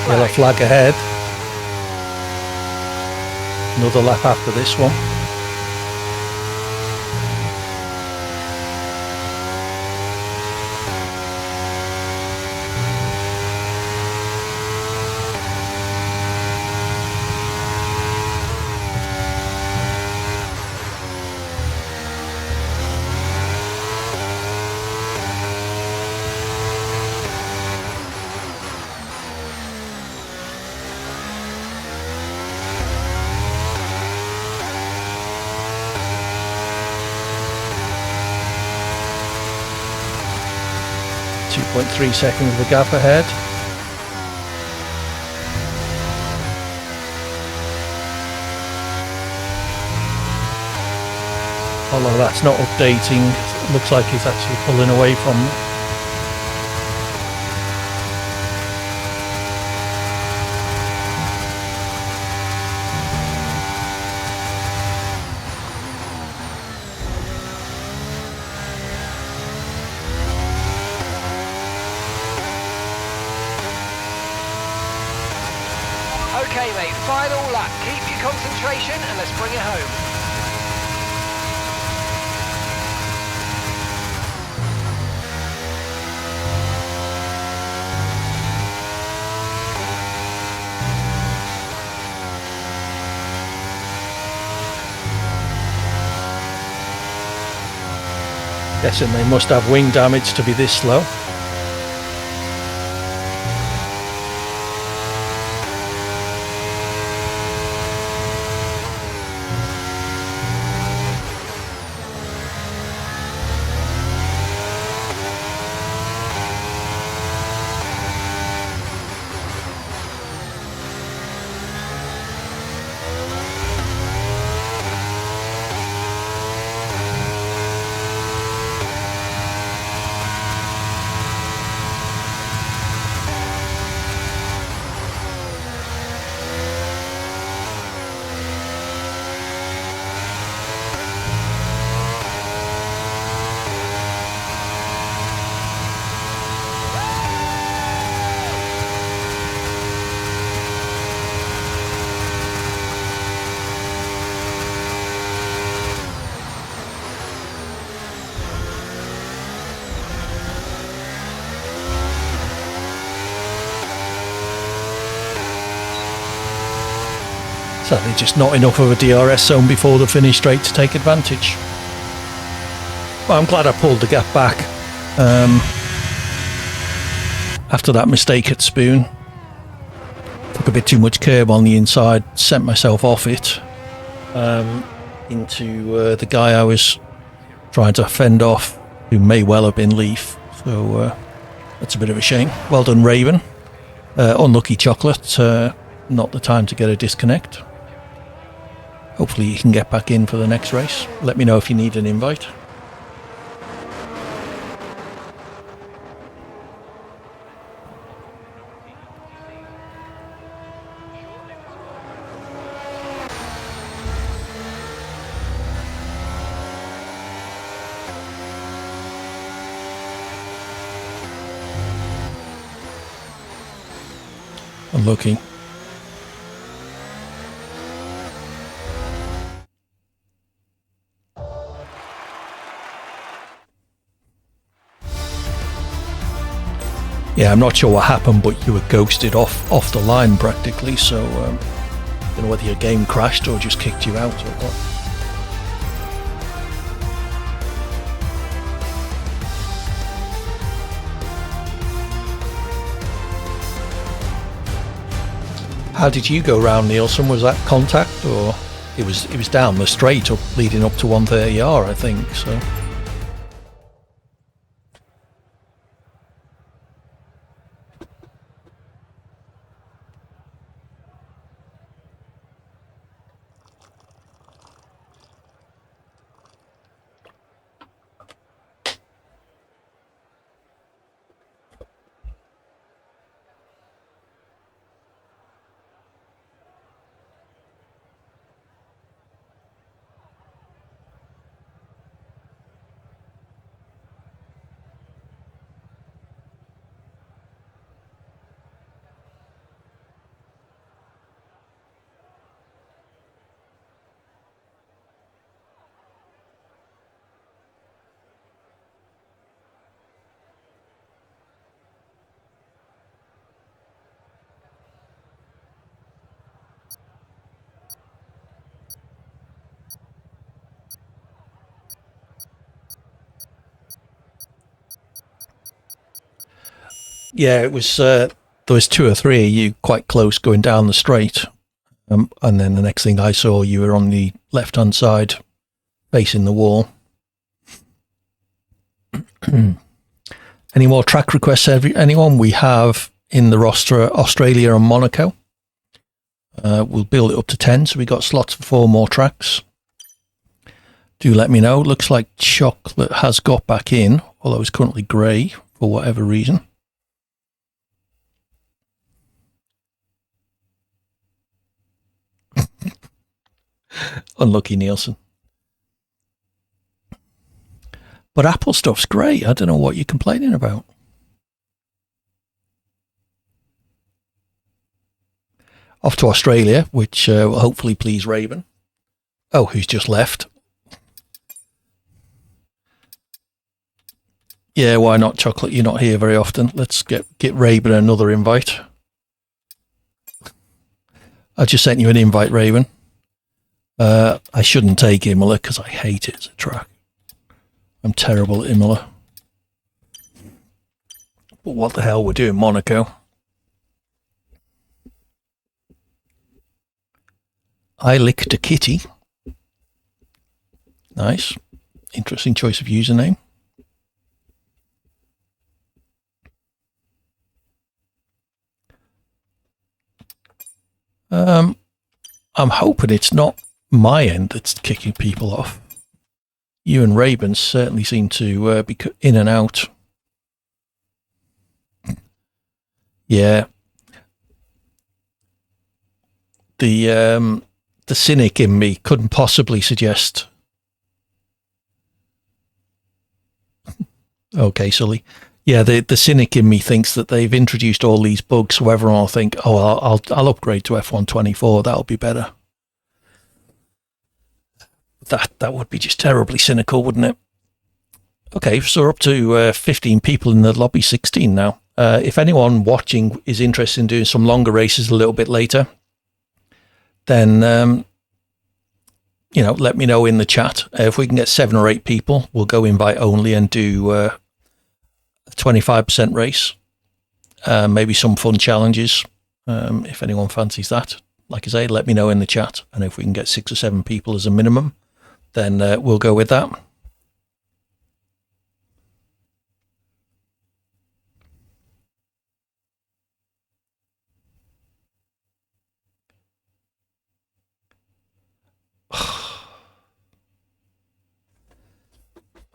Yellow flag ahead. Another lap after this one. .3 seconds of the gap ahead. Although that's not updating, it looks like he's actually pulling away from me. Okay mate, final lap. Keep your concentration and let's bring it home. Guessing they must have wing damage to be this slow. Sadly just not enough of a DRS zone before the finish straight to take advantage. Well, I'm glad I pulled the gap back. After that mistake at Spoon, took a bit too much curb on the inside, sent myself off it into the guy I was trying to fend off, who may well have been Leaf. So that's a bit of a shame. Well done, Raven. Unlucky Chocolate. Not the time to get a disconnect. Hopefully you can get back in for the next race. Let me know if you need an invite. Unlucky. Yeah, I'm not sure what happened, but you were ghosted off the line practically, so don't know whether your game crashed or just kicked you out or what. How did you go round, Nielsen? Was that contact, or it was down the straight up leading up to 130R, I think, so. Yeah, it was. There was two or three of you quite close going down the straight, and then the next thing I saw, you were on the left-hand side, facing the wall. Any more track requests? Anyone? We have in the roster Australia and Monaco. We'll build it up to 10, so we got slots for 4 more tracks. Do let me know. Looks like Chocolate has got back in, although it's currently grey for whatever reason. Unlucky Nielsen. But Apple stuff's great. I don't know what you're complaining about. Off to Australia, which will hopefully please Raven. Oh, who's just left. Yeah, why not, Chocolate? You're not here very often. Let's get Raven another invite. I just sent you an invite, Raven. I shouldn't take Imola because I hate it as a track. I'm terrible at Imola. But what the hell, we're doing Monaco. I licked a kitty. Nice. Interesting choice of username. I'm hoping it's not my end that's kicking people off. You and Raven certainly seem to be in and out. Yeah. The cynic in me couldn't possibly suggest. Okay, Sully. Yeah, the cynic in me thinks that they've introduced all these bugs, so everyone will think, oh, I'll upgrade to F124, that'll be better. That would be just terribly cynical, wouldn't it? Okay, so we're up to 15 people in the lobby, 16 now. If anyone watching is interested in doing some longer races a little bit later, then, let me know in the chat. If we can get 7 or 8 people, we'll go invite only and do a 25% race, maybe some fun challenges. If anyone fancies that, like I say, let me know in the chat, and if we can get 6 or 7 people as a minimum, then we'll go with that.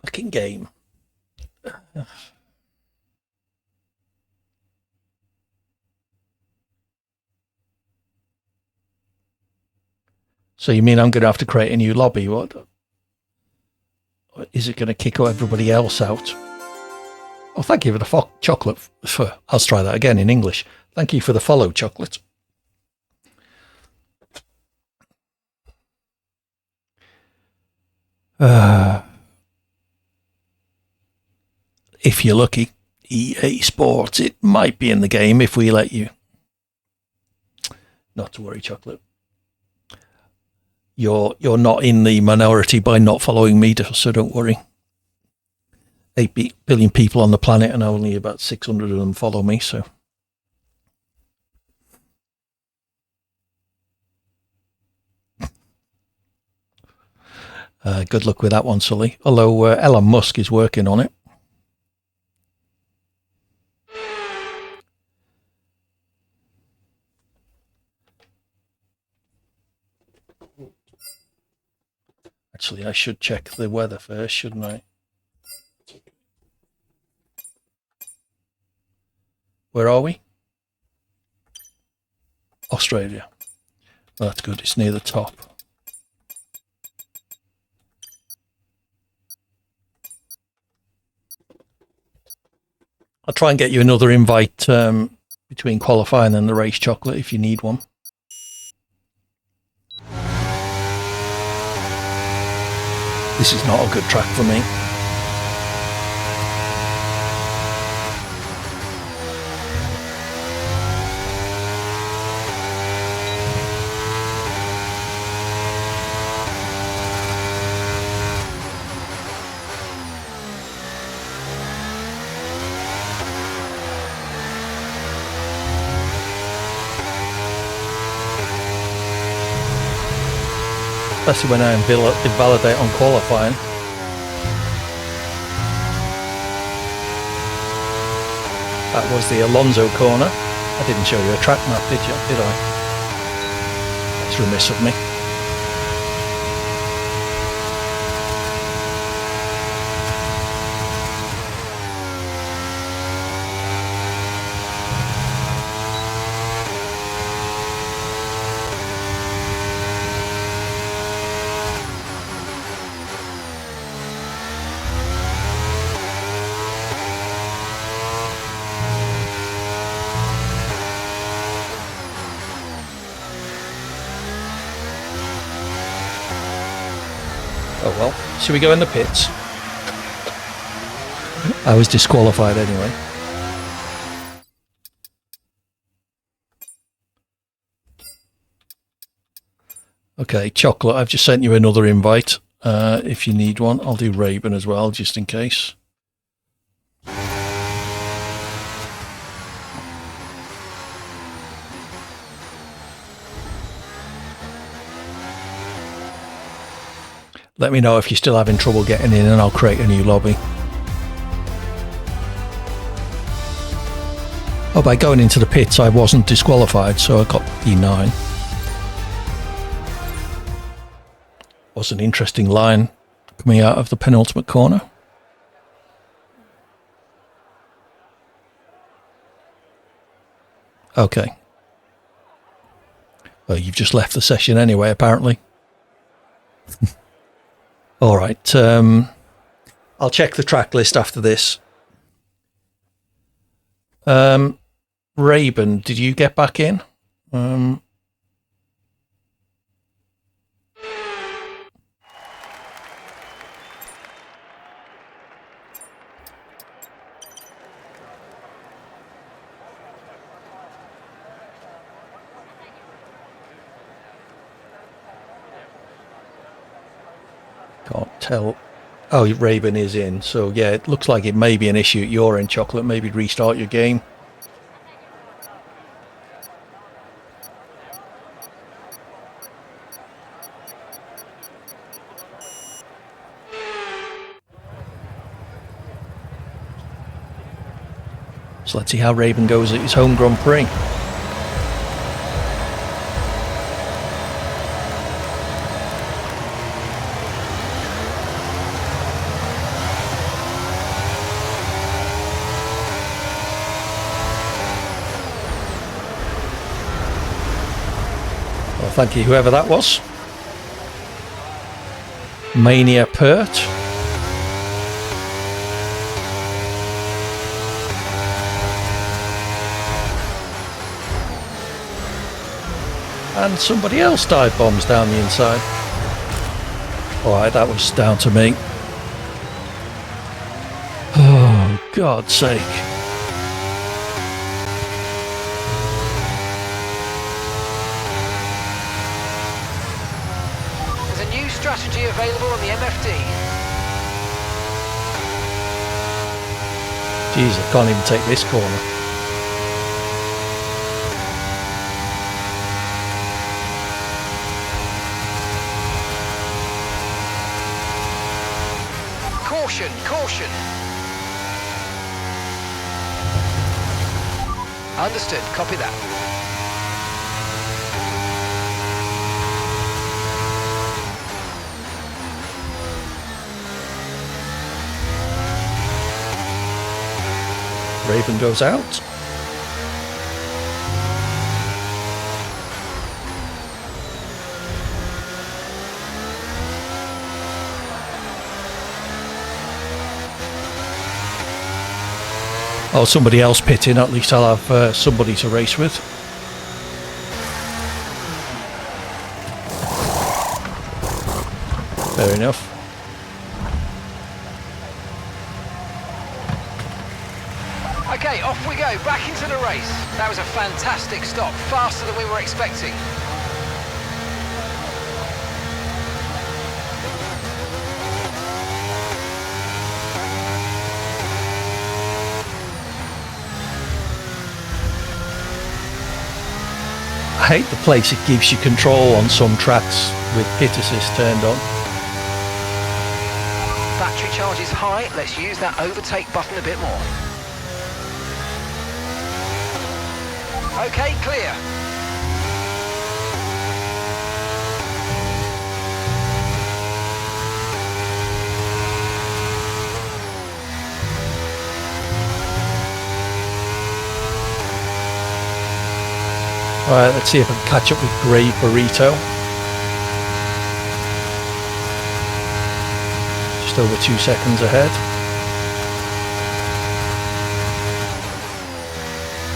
Fucking game. So you mean I'm going to have to create a new lobby? What? Is it going to kick everybody else out? Oh, thank you for the chocolate. I'll try that again in English. Thank you for the follow, chocolate. If you're lucky, EA Sports, it might be in the game if we let you. Not to worry, chocolate. You're not in the minority by not following me, so don't worry. 8 billion people on the planet and only about 600 of them follow me, so. Good luck with that one, Sully. Although Elon Musk is working on it. Actually, I should check the weather first, shouldn't I? Where are we? Australia. Well, that's good. It's near the top. I'll try and get you another invite between qualifying and the race, chocolate, if you need one. This is not a good track for me. Especially when I invalidate on qualifying. That was the Alonso corner. I didn't show you a track map, did I? That's remiss of me. Oh well, should we go in the pits? I was disqualified anyway. Okay, chocolate, I've just sent you another invite. If you need one, I'll do Raven as well, just in case. Let me know if you're still having trouble getting in and I'll create a new lobby. Oh, by going into the pits I wasn't disqualified, so I got P9. Was an interesting line coming out of the penultimate corner. Okay. Well, you've just left the session anyway, apparently. All right. I'll check the track list after this. Raven, did you get back in? Can't tell Oh, Raven is in. So, yeah, it looks like it may be an issue at your end, Chocolate. Maybe restart your game. So let's see how Raven goes at his home Grand Prix. Well, thank you, whoever that was. Mania Pert. And somebody else dive bombs down the inside. Alright, that was down to me. Oh, God's sake. There's a new strategy available on the MFD. Jeez, I can't even take this corner. Caution, caution. Understood, copy that. Raven goes out. Oh, somebody else pitting. At least I'll have somebody to race with. Fair enough. Okay, off we go, back into the race. That was a fantastic stop, faster than we were expecting. I hate the place it gives you control on some tracks with pit assist turned on. Battery charge is high, let's use that overtake button a bit more. Okay, clear. Alright, let's see if I can catch up with Grey Burrito. Just over 2 seconds ahead.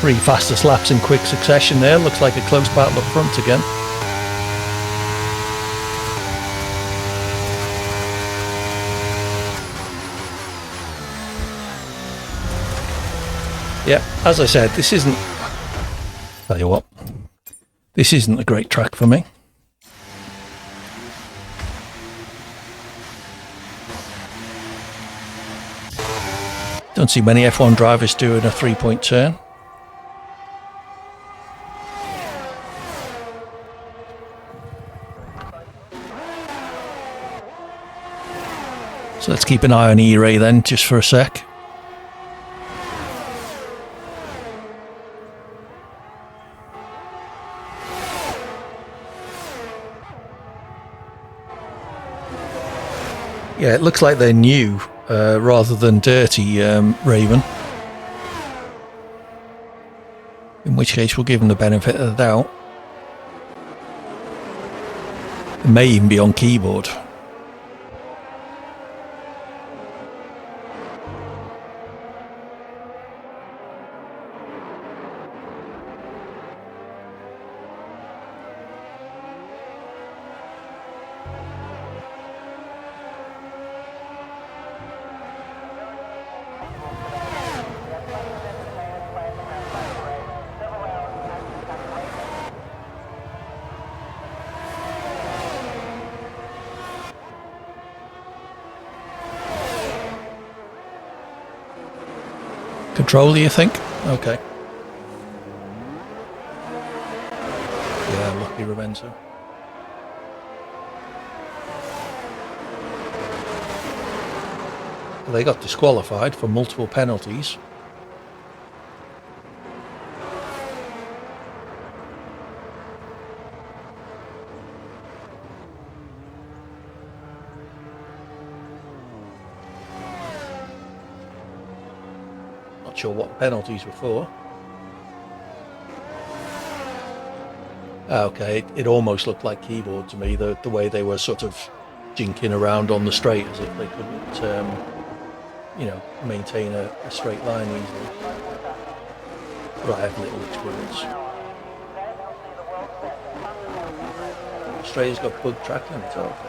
3 fastest laps in quick succession there. Looks like a close battle up front again. Yeah, as I said, this isn't... Tell you what, this isn't a great track for me. Don't see many F1 drivers doing a 3-point turn. So let's keep an eye on E-Ray then, just for a sec. Yeah, it looks like they're new rather than dirty, Raven. In which case we'll give them the benefit of the doubt. It may even be on keyboard. Controller, you think? Okay. Yeah, lucky Ravenzo. Well, they got disqualified for multiple penalties. Not sure what penalties were for. Okay, it almost looked like keyboard to me, the way they were sort of jinking around on the straight as if they couldn't, maintain a straight line easily. But I have little experience. Australia's got bug track limits, okay.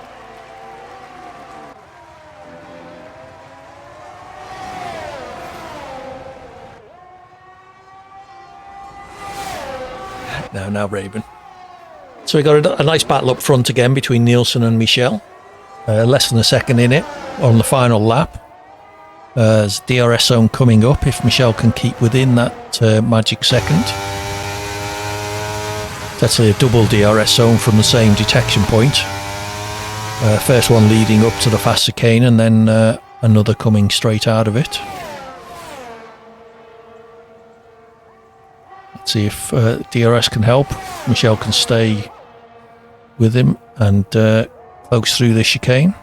Now Raven. So we got a nice battle up front again between Nielsen and Michel. Less than a second in it on the final lap. There's DRS zone coming up if Michel can keep within that magic second. It's actually a double DRS zone from the same detection point. First one leading up to the fast chicane and then another coming straight out of it. Let's see if DRS can help. Michel can stay with him and close through the chicane.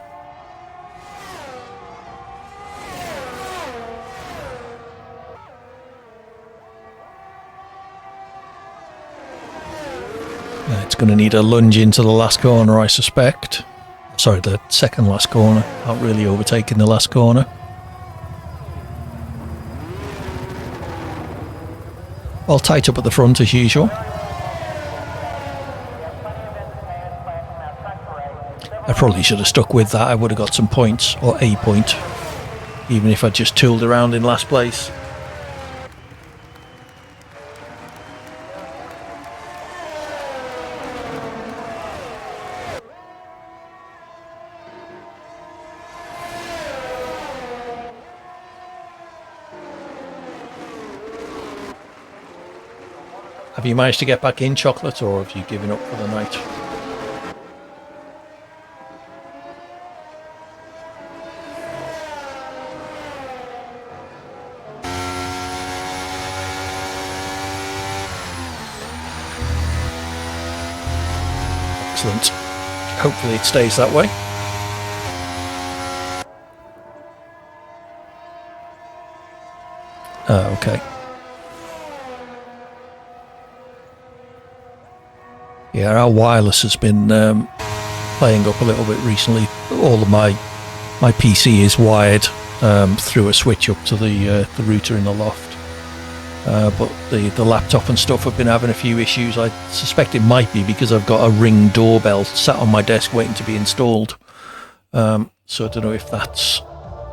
It's going to need a lunge into the last corner, I suspect. Sorry, the second last corner. Not really overtaking the last corner. All tight up at the front as usual. I probably should have stuck with that. I would have got some points, or a point, even if I just tooled around in last place. Have you managed to get back in, Chocolate, or have you given up for the night? Excellent. Hopefully it stays that way. Okay. Yeah, our wireless has been playing up a little bit recently. All of my PC is wired through a switch up to the router in the loft. But the laptop and stuff have been having a few issues. I suspect it might be because I've got a Ring doorbell sat on my desk waiting to be installed. So I don't know if that's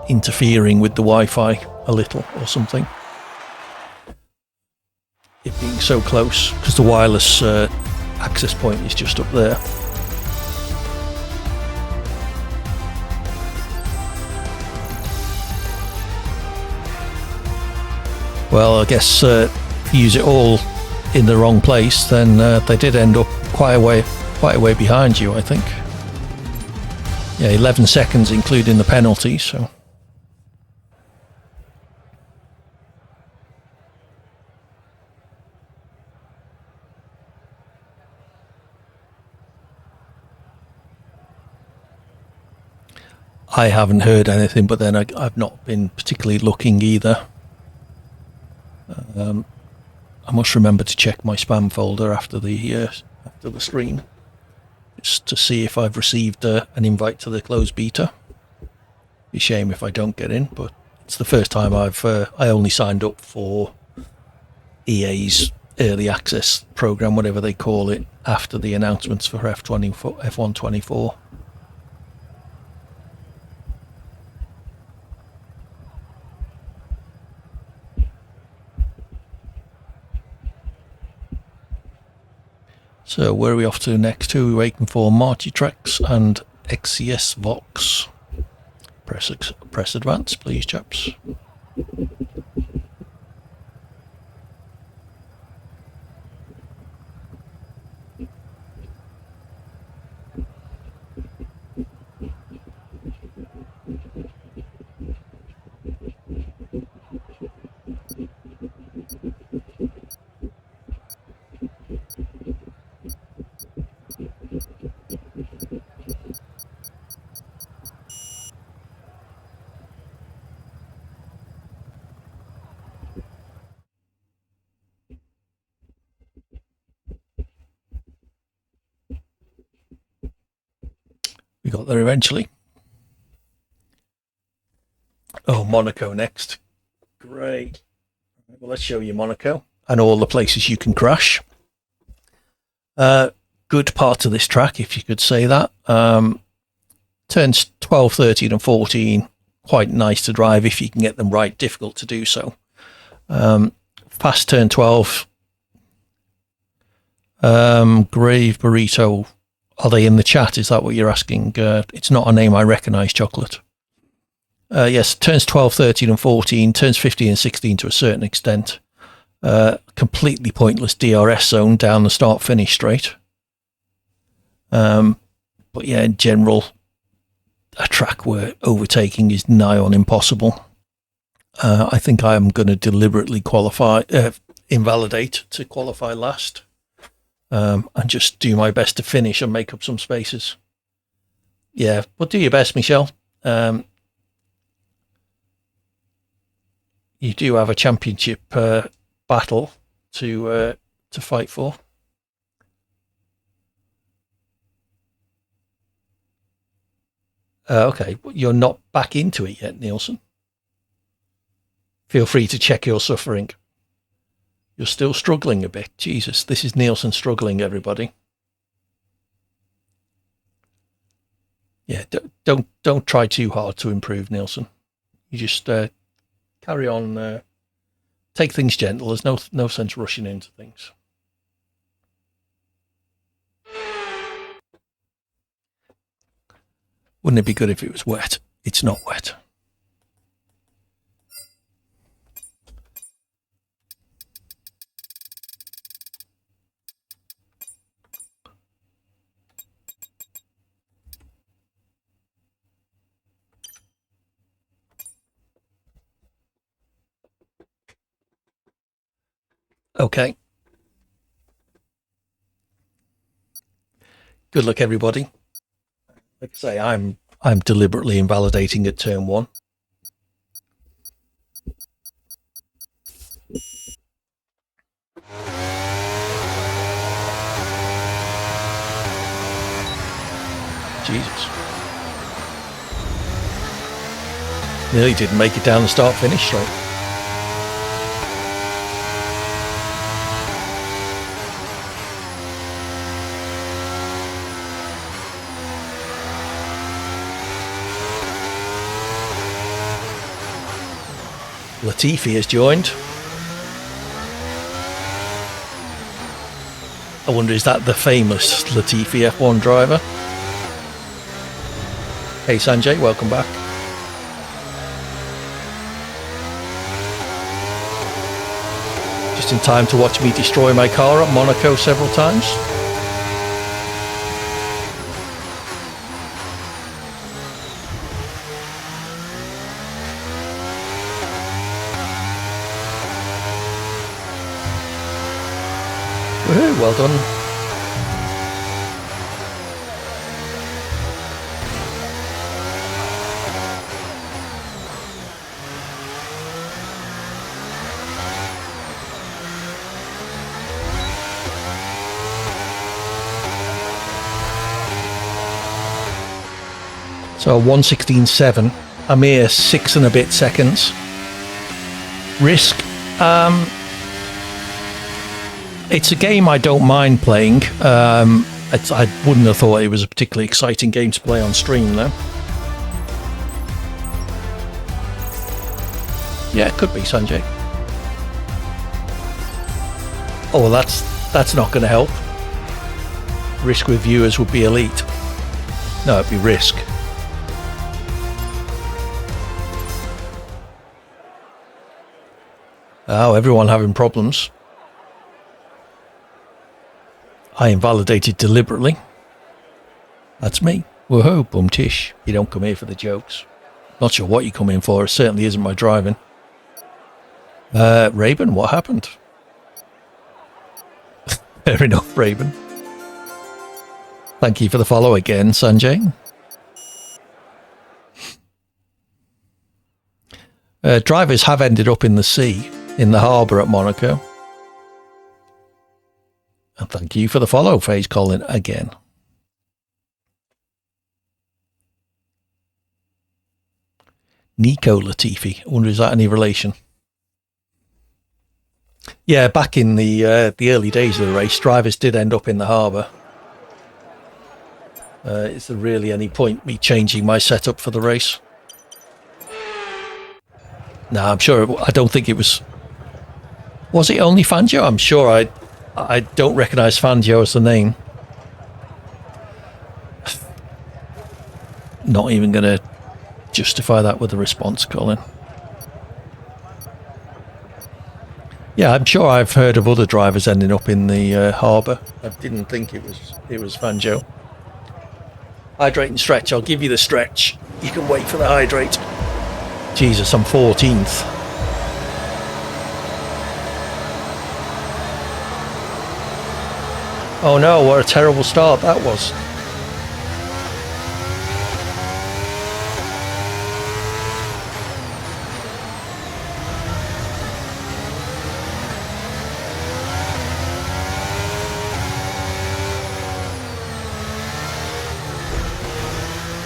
interfering with the Wi-Fi a little or something. It being so close, because the wireless access point is just up there. Well, I guess if you use it all in the wrong place, then they did end up quite a way behind you, I think. Yeah, 11 seconds including the penalty, so. I haven't heard anything, but then I've not been particularly looking either. I must remember to check my spam folder after the stream, just to see if I've received an invite to the closed beta. Be a shame if I don't get in, but it's the first time I only signed up for EA's early access program, whatever they call it, after the announcements for F1 24. So where are we off to next? Who are we waiting for? Marty Trex and XCS Vox. Press advance, please, chaps. got there eventually. Oh, Monaco next. Great. Well, let's show you Monaco and all the places you can crash. Good part of this track, if you could say that. Turns 12, 13 and 14, quite nice to drive if you can get them right, difficult to do so. Past turn 12, Grave Burrito, are they in the chat? Is that what you're asking? It's not a name I recognise, Chocolate. Yes, turns 12, 13 and 14, turns 15 and 16 to a certain extent. Completely pointless DRS zone down the start-finish straight. But yeah, in general, a track where overtaking is nigh on impossible. I think I am going to deliberately invalidate to qualify last, and just do my best to finish and make up some spaces. Yeah, but do your best, Michelle. You do have a championship battle to fight for. Okay, you're not back into it yet, Nielsen. Feel free to check your suffering. You're still struggling a bit. Jesus, this is Nielsen struggling, everybody. Yeah, don't try too hard to improve, Nielsen. You just carry on. Take things gentle. There's no sense rushing into things. Wouldn't it be good if it was wet? It's not wet. Okay. Good luck, everybody. Like I say, I'm deliberately invalidating at turn 1. Jesus. Nearly didn't make it down the start-finish straight. Latifi has joined. I wonder, is that the famous Latifi F1 driver? Hey Sanjay, welcome back. Just in time to watch me destroy my car at Monaco several times. Woohoo, well done. So 1:16.7, a mere 6 and a bit seconds. Risk. It's a game I don't mind playing. I wouldn't have thought it was a particularly exciting game to play on stream, though. Yeah, it could be, Sanjay. Oh, well, that's not going to help. Risk with viewers would be elite. No, it'd be Risk. Oh, everyone having problems. I invalidated deliberately. That's me. Woohoo, bumtish. You don't come here for the jokes. Not sure what you come in for. It certainly isn't my driving. Raven, what happened? Fair enough, Raven. Thank you for the follow again, Sanjay. Drivers have ended up in the sea, in the harbour at Monaco. And thank you for the follow, Phase Colin, again. Nico Latifi. I wonder, is that any relation? Yeah, back in the early days of the race, drivers did end up in the harbour. Is there really any point me changing my setup for the race? No, I'm sure. I don't think it was. Was it only Fangio? I'm sure. I don't recognise Fangio as the name. Not even going to justify that with a response, Colin. Yeah, I'm sure I've heard of other drivers ending up in the harbour. I didn't think it was Fangio. Hydrate and stretch. I'll give you the stretch. You can wait for the hydrate. Jesus, I'm 14th. Oh no, what a terrible start that was.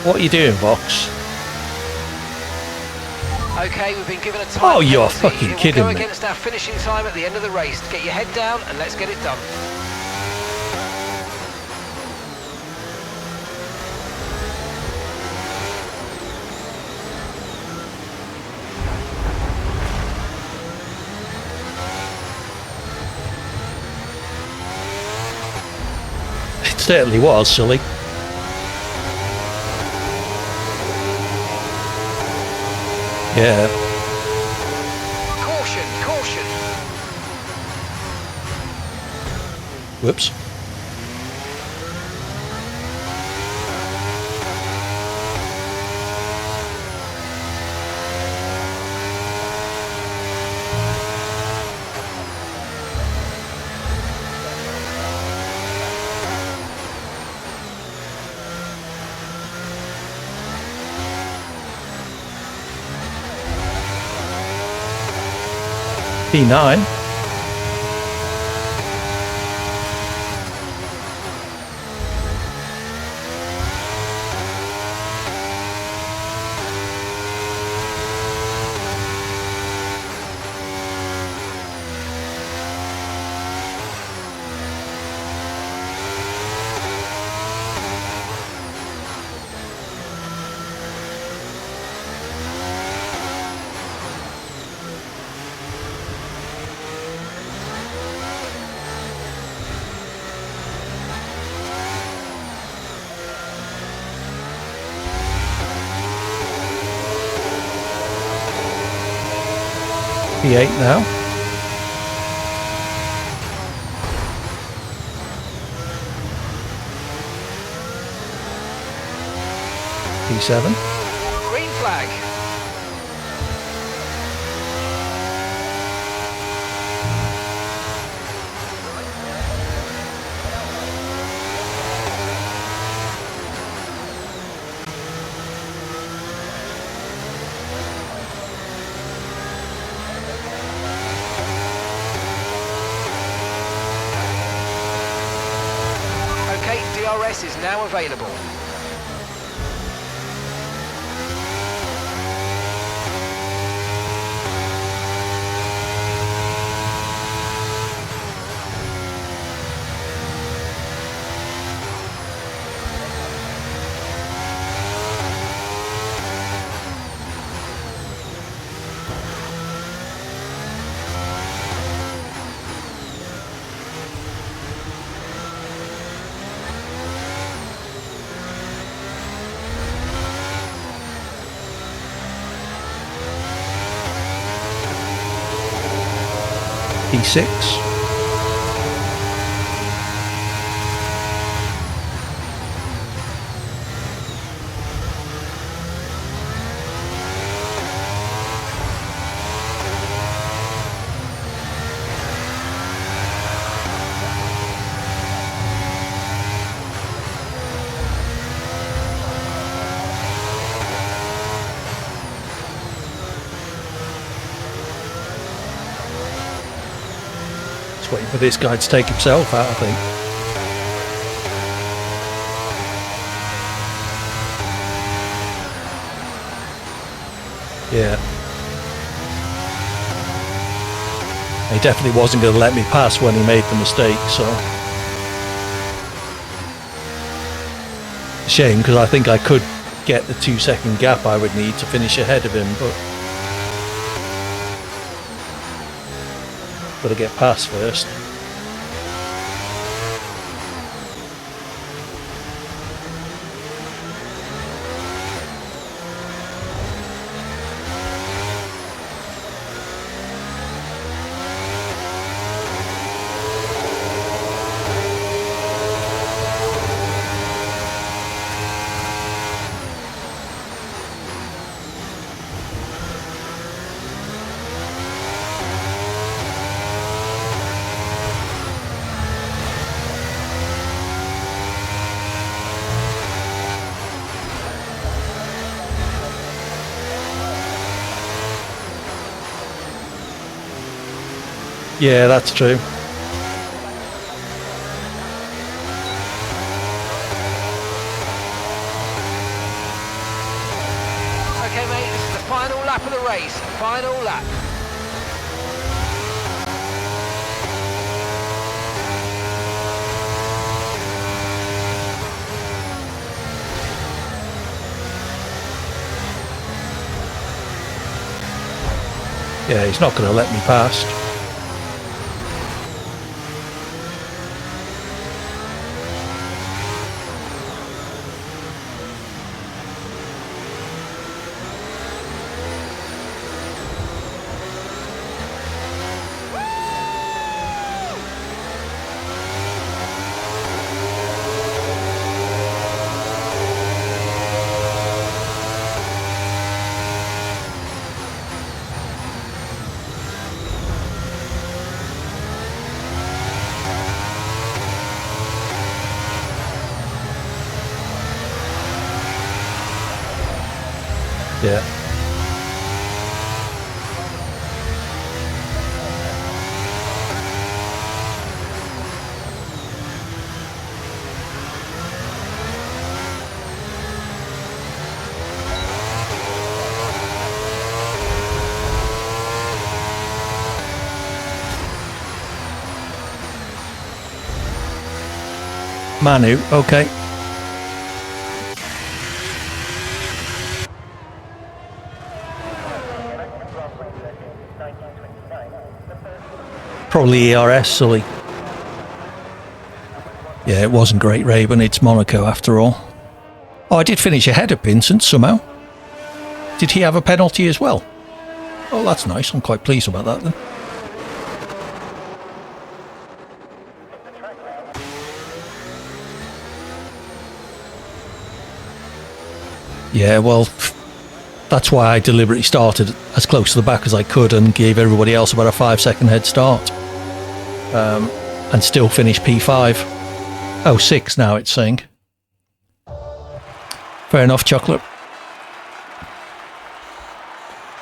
What are you doing, Vox? Okay, we've been given a time. Oh, you're penalty. fucking kidding me. Go against our finishing time at the end of the race. Get your head down and let's get it done. It certainly was, silly. Yeah. Caution, caution. Whoops. P9. P8 now. P7. Green flag. DRS is now available. P6. Waiting for this guy to take himself out, I think. Yeah. He definitely wasn't going to let me pass when he made the mistake, so... Shame, because I think I could get the 2-second gap I would need to finish ahead of him, but... Got to get past first. Yeah, that's true. Okay, mate, this is the final lap of the race. Final lap. Yeah, he's not going to let me past. Yeah. Manu, okay. Probably ERS, Sully. Yeah, it wasn't great, Raven. It's Monaco after all. Oh, I did finish ahead of Vincent somehow. Did he have a penalty as well? Oh, that's nice. I'm quite pleased about that then. Yeah, well, that's why I deliberately started as close to the back as I could and gave everybody else about a 5-second head start. And still finished P5. Oh, 6 now it's saying. Fair enough, Chocolate.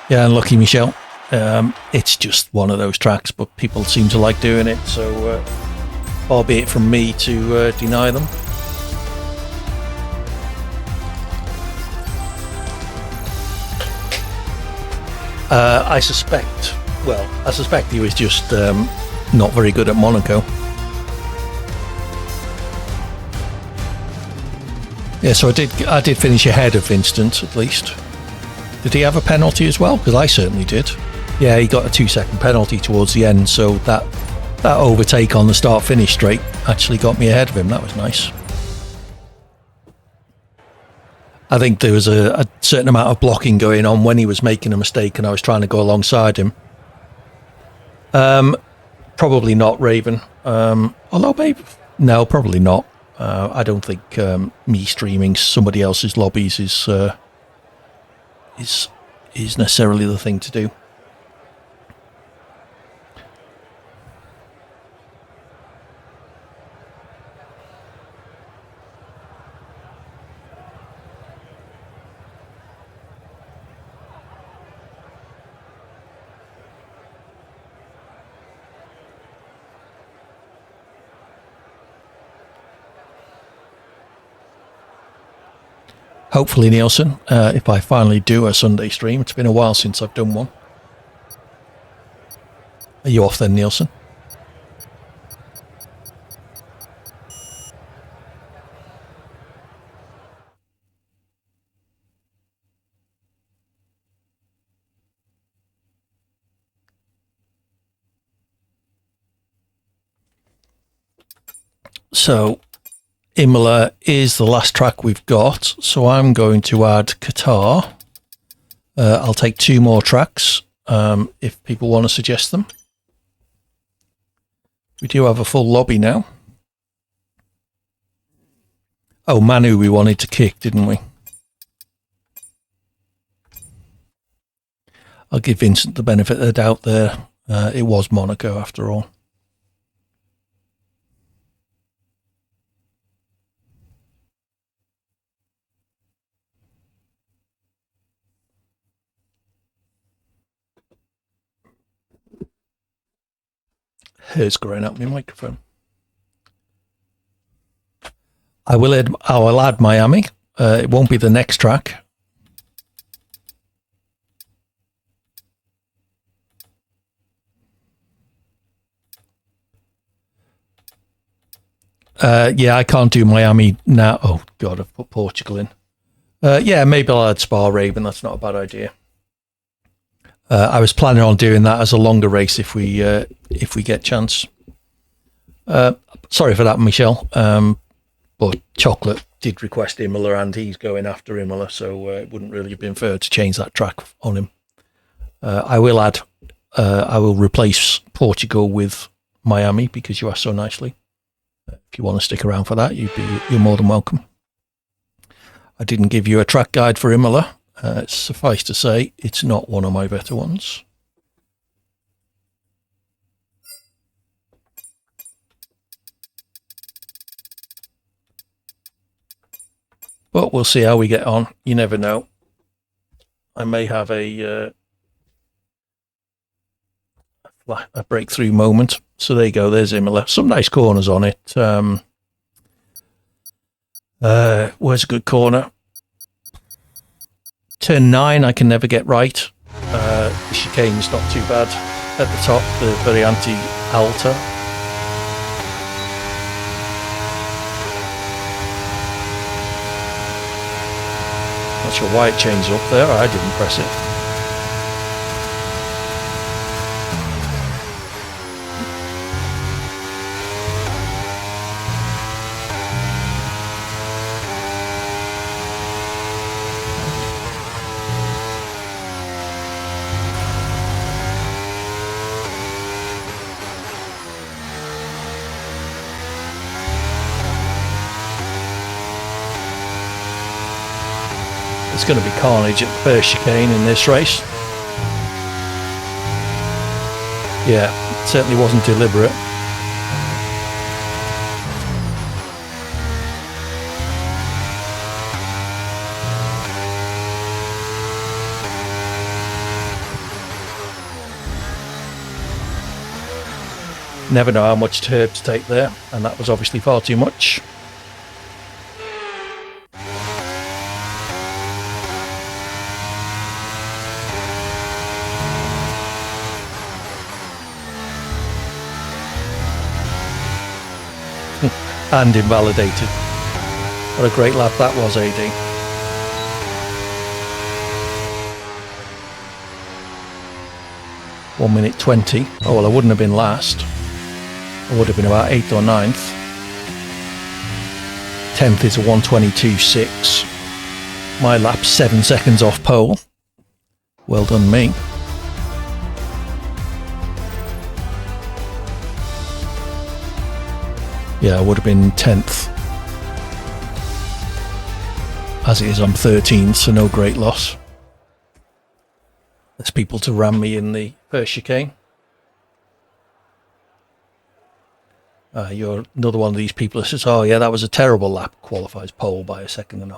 Yeah, unlucky, Michelle. It's just one of those tracks, but people seem to like doing it, so far be it from me to deny them. I suspect he was just not very good at Monaco. Yeah, so I did finish ahead of Vincent at least. Did he have a penalty as well? Because I certainly did. Yeah, he got a 2-second penalty towards the end, so that overtake on the start-finish straight actually got me ahead of him. That was nice. I think there was a certain amount of blocking going on when he was making a mistake and I was trying to go alongside him. Probably not, Raven. Although maybe... No, probably not. I don't think me streaming somebody else's lobbies is necessarily the thing to do. Hopefully, Nielsen, if I finally do a Sunday stream. It's been a while since I've done one. Are you off then, Nielsen? So Imola is the last track we've got, so I'm going to add Qatar. I'll take 2 more tracks if people want to suggest them. We do have a full lobby now. Oh, Manu we wanted to kick, didn't we? I'll give Vincent the benefit of the doubt there. It was Monaco after all. Hair's growing out my microphone. I will add Miami. It won't be the next track. Yeah, I can't do Miami now. Oh, God, I've put Portugal in. Yeah, maybe I'll add Spa Raven. That's not a bad idea. I was planning on doing that as a longer race if we get chance. Sorry for that, Michelle. But Chocolate did request Imola, and he's going after Imola, so it wouldn't really have been fair to change that track on him. I will replace Portugal with Miami because you asked so nicely. If you want to stick around for that, you're more than welcome. I didn't give you a track guide for Imola. Suffice to say, it's not one of my better ones. But we'll see how we get on. You never know. I may have a breakthrough moment. So there you go. There's Imola. Some nice corners on it. Where's a good corner? Turn 9, I can never get right. The chicane's not too bad. At the top, the Variante Alta. Not sure why it changed up there. I didn't press it. It's going to be carnage at the first chicane in this race. Yeah, it certainly wasn't deliberate. Never know how much turb to take there, and that was obviously far too much. And invalidated. What a great lap that was, AD. One minute 20. Oh, well, I wouldn't have been last. I would have been about 8th or 9th. 10th is a 1:22.6. My lap 7 seconds off pole. Well done, me. Yeah, I would have been 10th. As it is, I'm 13th, so no great loss. There's people to ram me in the first chicane. You're another one of these people that says, oh yeah, that was a terrible lap, qualifies pole by 1.5 seconds.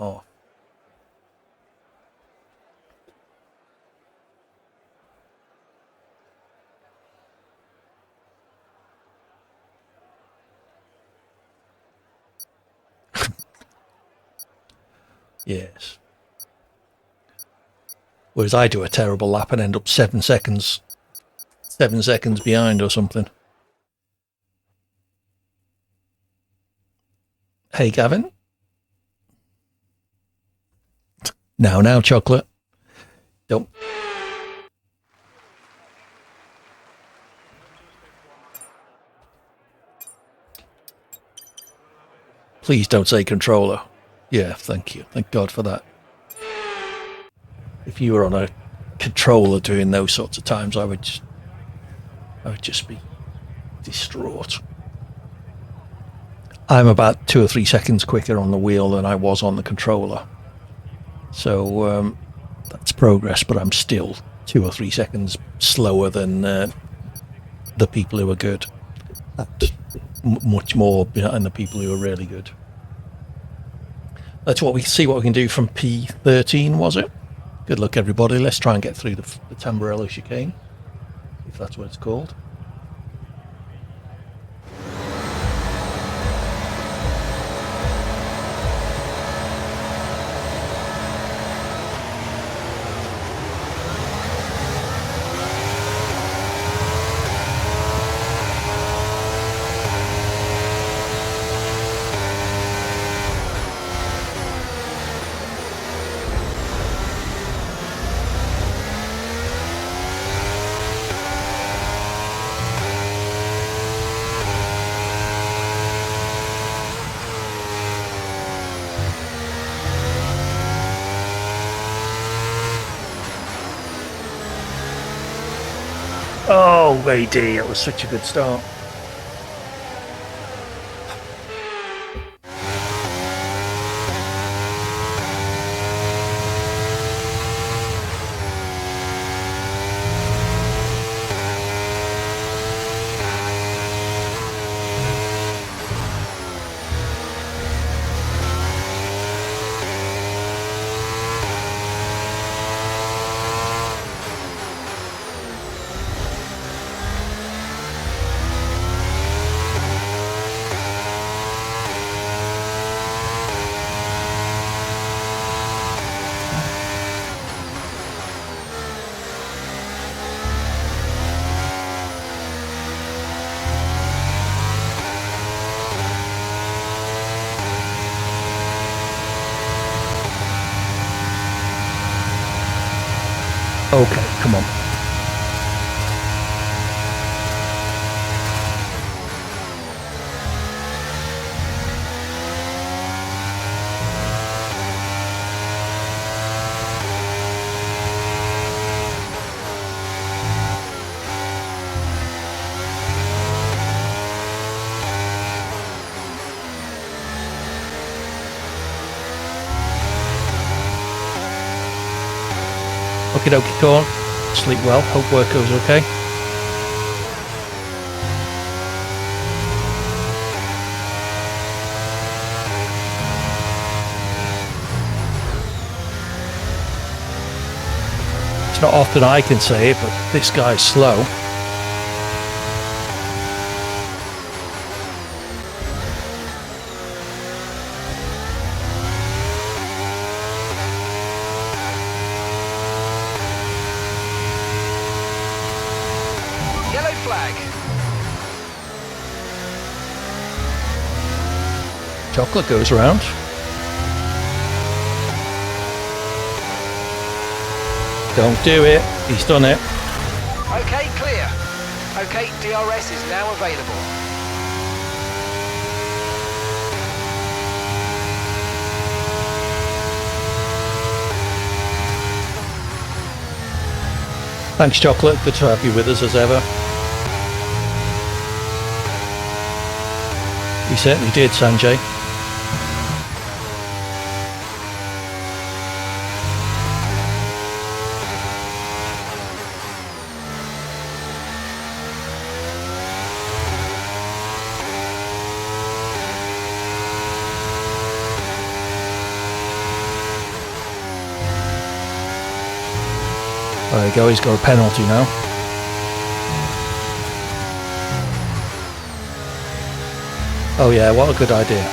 Yes. Whereas I do a terrible lap and end up 7 seconds behind or something. Hey, Gavin. Now, chocolate. Don't. Please don't say controller. Yeah, thank you. Thank God for that. If you were on a controller doing those sorts of times, I would just be distraught. I'm about 2 or 3 seconds quicker on the wheel than I was on the controller. So that's progress, but I'm still 2 or 3 seconds slower than the people who are good. Much more behind the people who are really good. Let's see what we can do from P13, was it? Good luck, everybody. Let's try and get through the Tamburello chicane, if that's what it's called. Oh, AD, it was such a good start. Okay, come on. Okie dokie, Corn. Sleep well. Hope work goes okay. It's not often I can say it, but this guy's slow. Chocolate goes around. Don't do it. He's done it. Okay, clear. Okay, DRS is now available. Thanks, Chocolate. Good to have you with us as ever. We certainly did, Sanjay. There you go, he's got a penalty now. Oh yeah, what a good idea.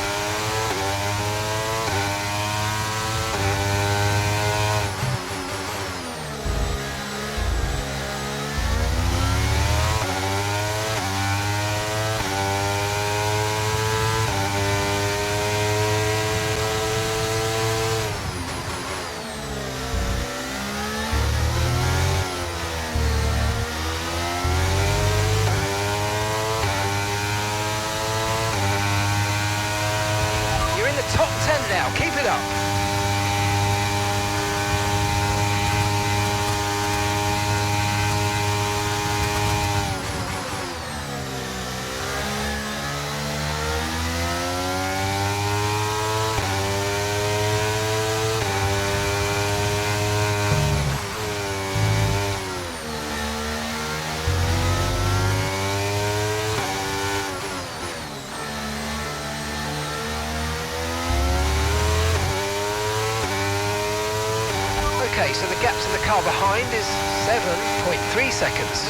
Okay, so the gap to the car behind is 7.3 seconds.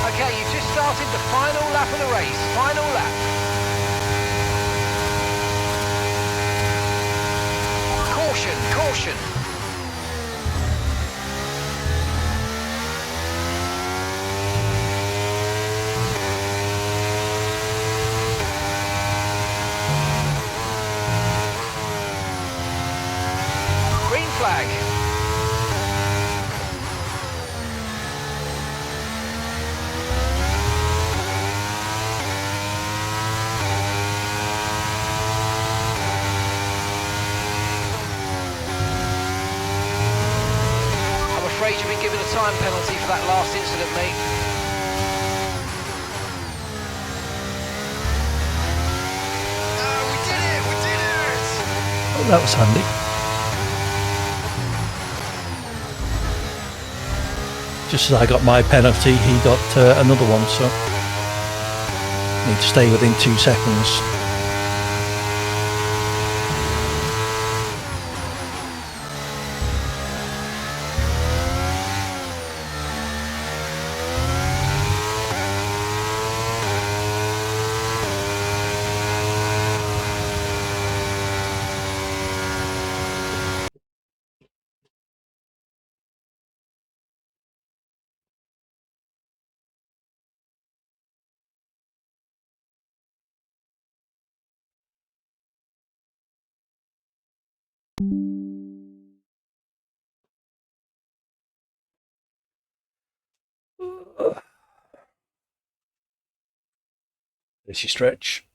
Okay, you've just started the final lap of the race. Final lap. Caution, caution. Green flag. I'm afraid you've been given a time penalty for that last incident, mate. We did it! We did it! Oh, that was handy. Just as I got my penalty, he got another one, so need to stay within 2 seconds. There's your stretch.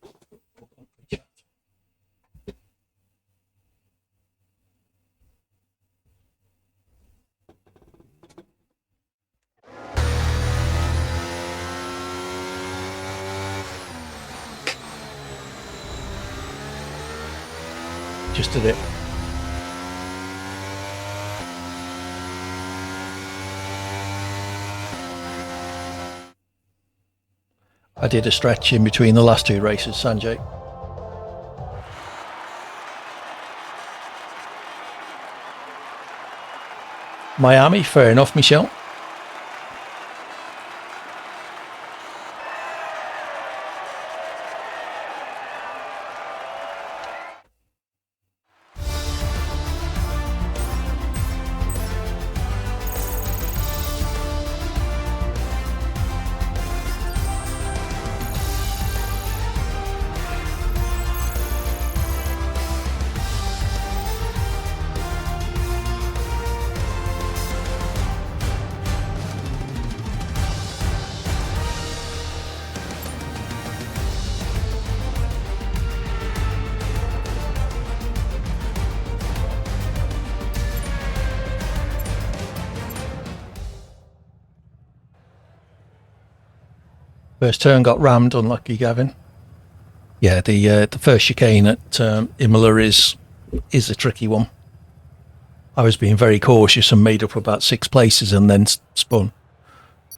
Just did it. I did a stretch in between the last 2 races, Sanjay. Miami, fair enough, Michelle. First turn got rammed, unlucky Gavin. Yeah, the first chicane at Imola is a tricky one. I was being very cautious and made up about 6 places and then spun.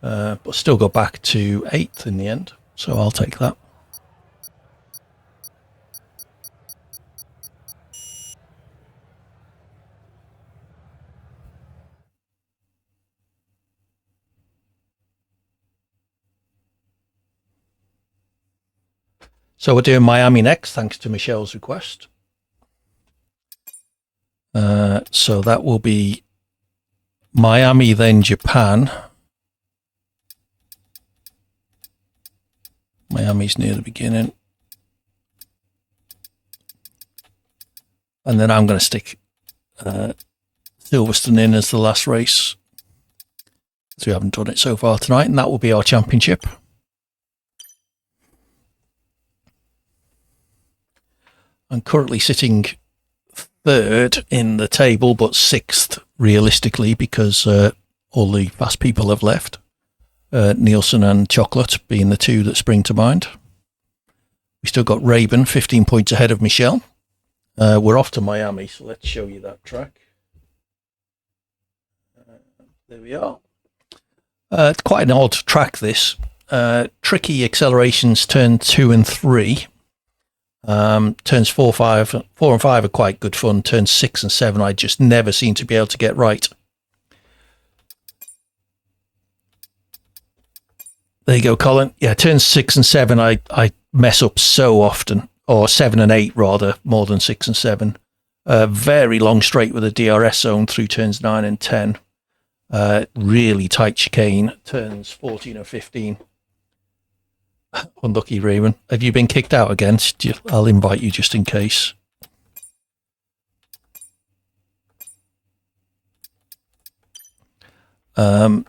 But still got back to 8th in the end, so I'll take that. So we're doing Miami next, thanks to Michelle's request. So that will be Miami, then Japan. Miami's near the beginning. And then I'm going to stick Silverstone in as the last race. as we haven't done it so far tonight, and that will be our championship. I'm currently sitting third in the table, but sixth realistically, because all the fast people have left. Nielsen and Chocolate being the two that spring to mind. We still got Raven 15 points ahead of Michelle. We're off to Miami, so let's show you that track. There we are. It's quite an odd track, this. Tricky accelerations turn 2 and 3. Turns 4 and 5 are quite good fun. Turns 6 and 7 I just never seem to be able to get right. There you go, Colin. Yeah, turns 6 and 7 I mess up so often, or 7 and 8 rather, more than 6 and 7. Very long straight with a DRS zone through turns 9 and 10. Really tight chicane, turns 14 and 15. Unlucky, Raven. Have you been kicked out again? I'll invite you just in case. Then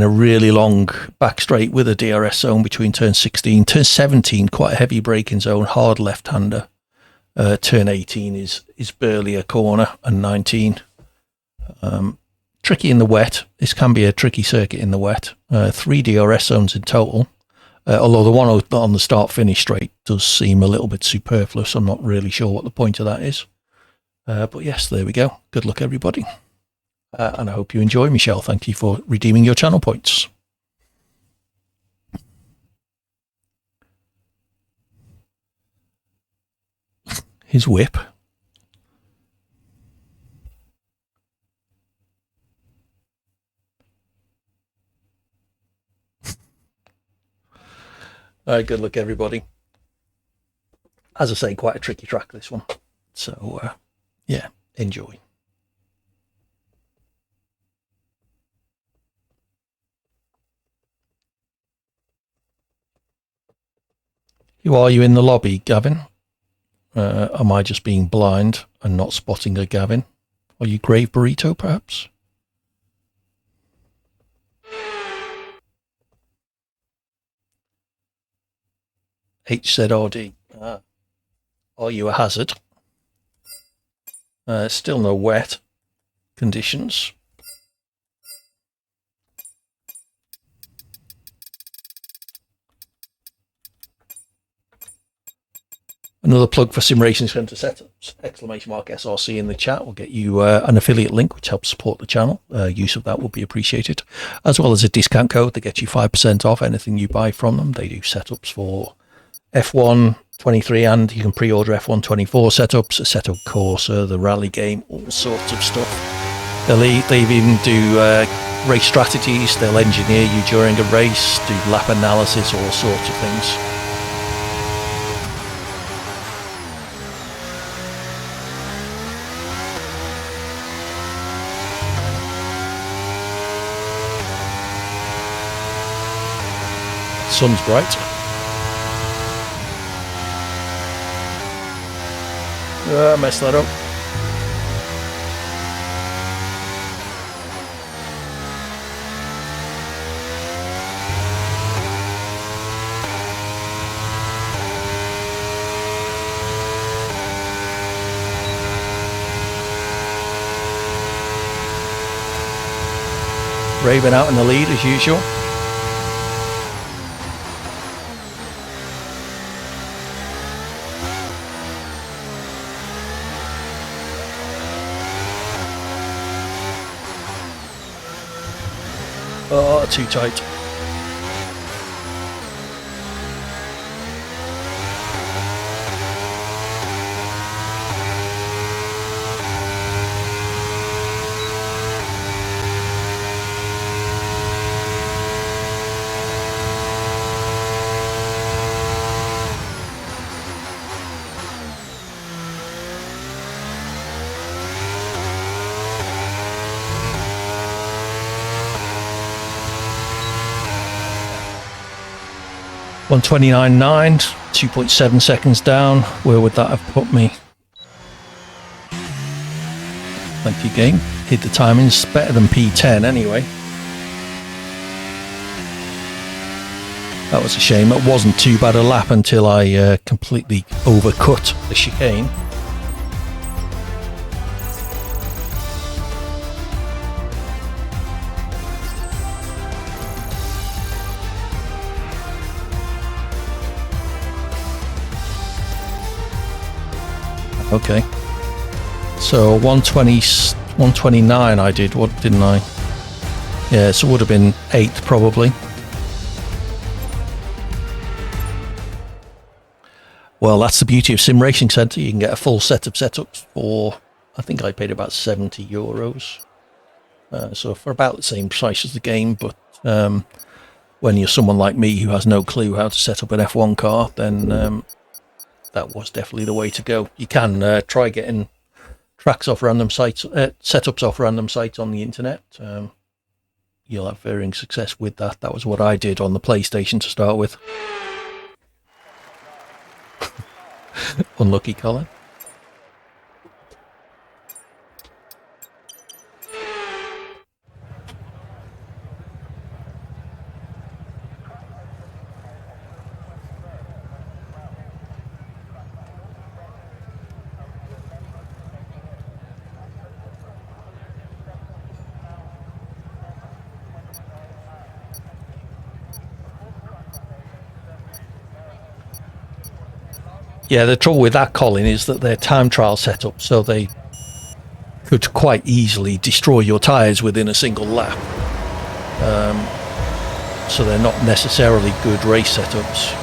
a really long back straight with a DRS zone between turn 16. Turn 17, quite a heavy braking zone, hard left-hander. Turn 18 is barely a corner, and 19. Tricky in the wet. This can be a tricky circuit in the wet. 3 DRS zones in total. Although the one on the start-finish straight does seem a little bit superfluous. I'm not really sure what the point of that is. But yes, there we go. Good luck, everybody. And I hope you enjoy, Michelle. Thank you for redeeming your channel points. His whip. All right, good luck, everybody. As I say, quite a tricky track, this one. So, yeah, enjoy. Who are you in the lobby, Gavin? Am I just being blind and not spotting a Gavin? Are you Grave Burrito, perhaps? HZRD. Are you a hazard? Still no wet conditions. Another plug for Sim Racing Centre setups, !SRC in the chat will get you an affiliate link which helps support the channel. Use of that will be appreciated, as well as a discount code that gets you 5% off anything you buy from them. They do setups for F1 23, and you can pre-order F1 24 setups, a setup Corsa, the rally game, all sorts of stuff. They even do race strategies. They'll engineer you during a race, do lap analysis, all sorts of things. Sun's bright. I messed that up. Raven out in the lead as usual. Oh, too tight. .129.9, 2.7 seconds down. Where would that have put me? Thank quality game. Hit the timings better than P10 anyway. That was a shame. It wasn't too bad a lap until I completely overcut the chicane. Okay. So 120, 129 I did, what didn't I? Yeah, so it would have been 8th probably. Well, that's the beauty of Sim Racing Centre. You can get a full set of setups for, I think I paid about €70. So for about the same price as the game, but when you're someone like me who has no clue how to set up an F1 car, then that was definitely the way to go. You can try getting tracks off random sites, setups off random sites on the internet. You'll have varying success with that. That was what I did on the PlayStation to start with. Unlucky, Colin. Yeah, the trouble with that, Colin, is that they're time trial setup, so they could quite easily destroy your tyres within a single lap. So they're not necessarily good race setups.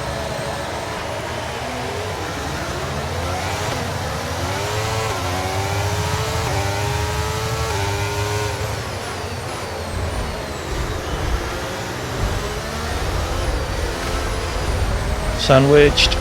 Sandwiched.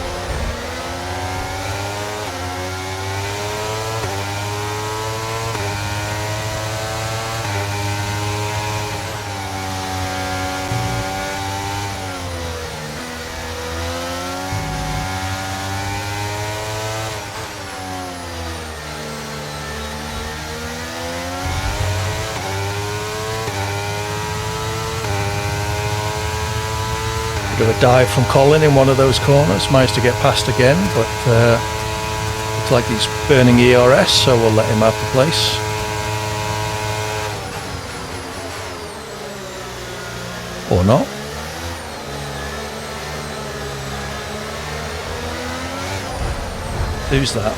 Bit of a dive from Colin in one of those corners. Managed to get past again, but looks like he's burning ERS, so we'll let him have the place. Or not. Who's that?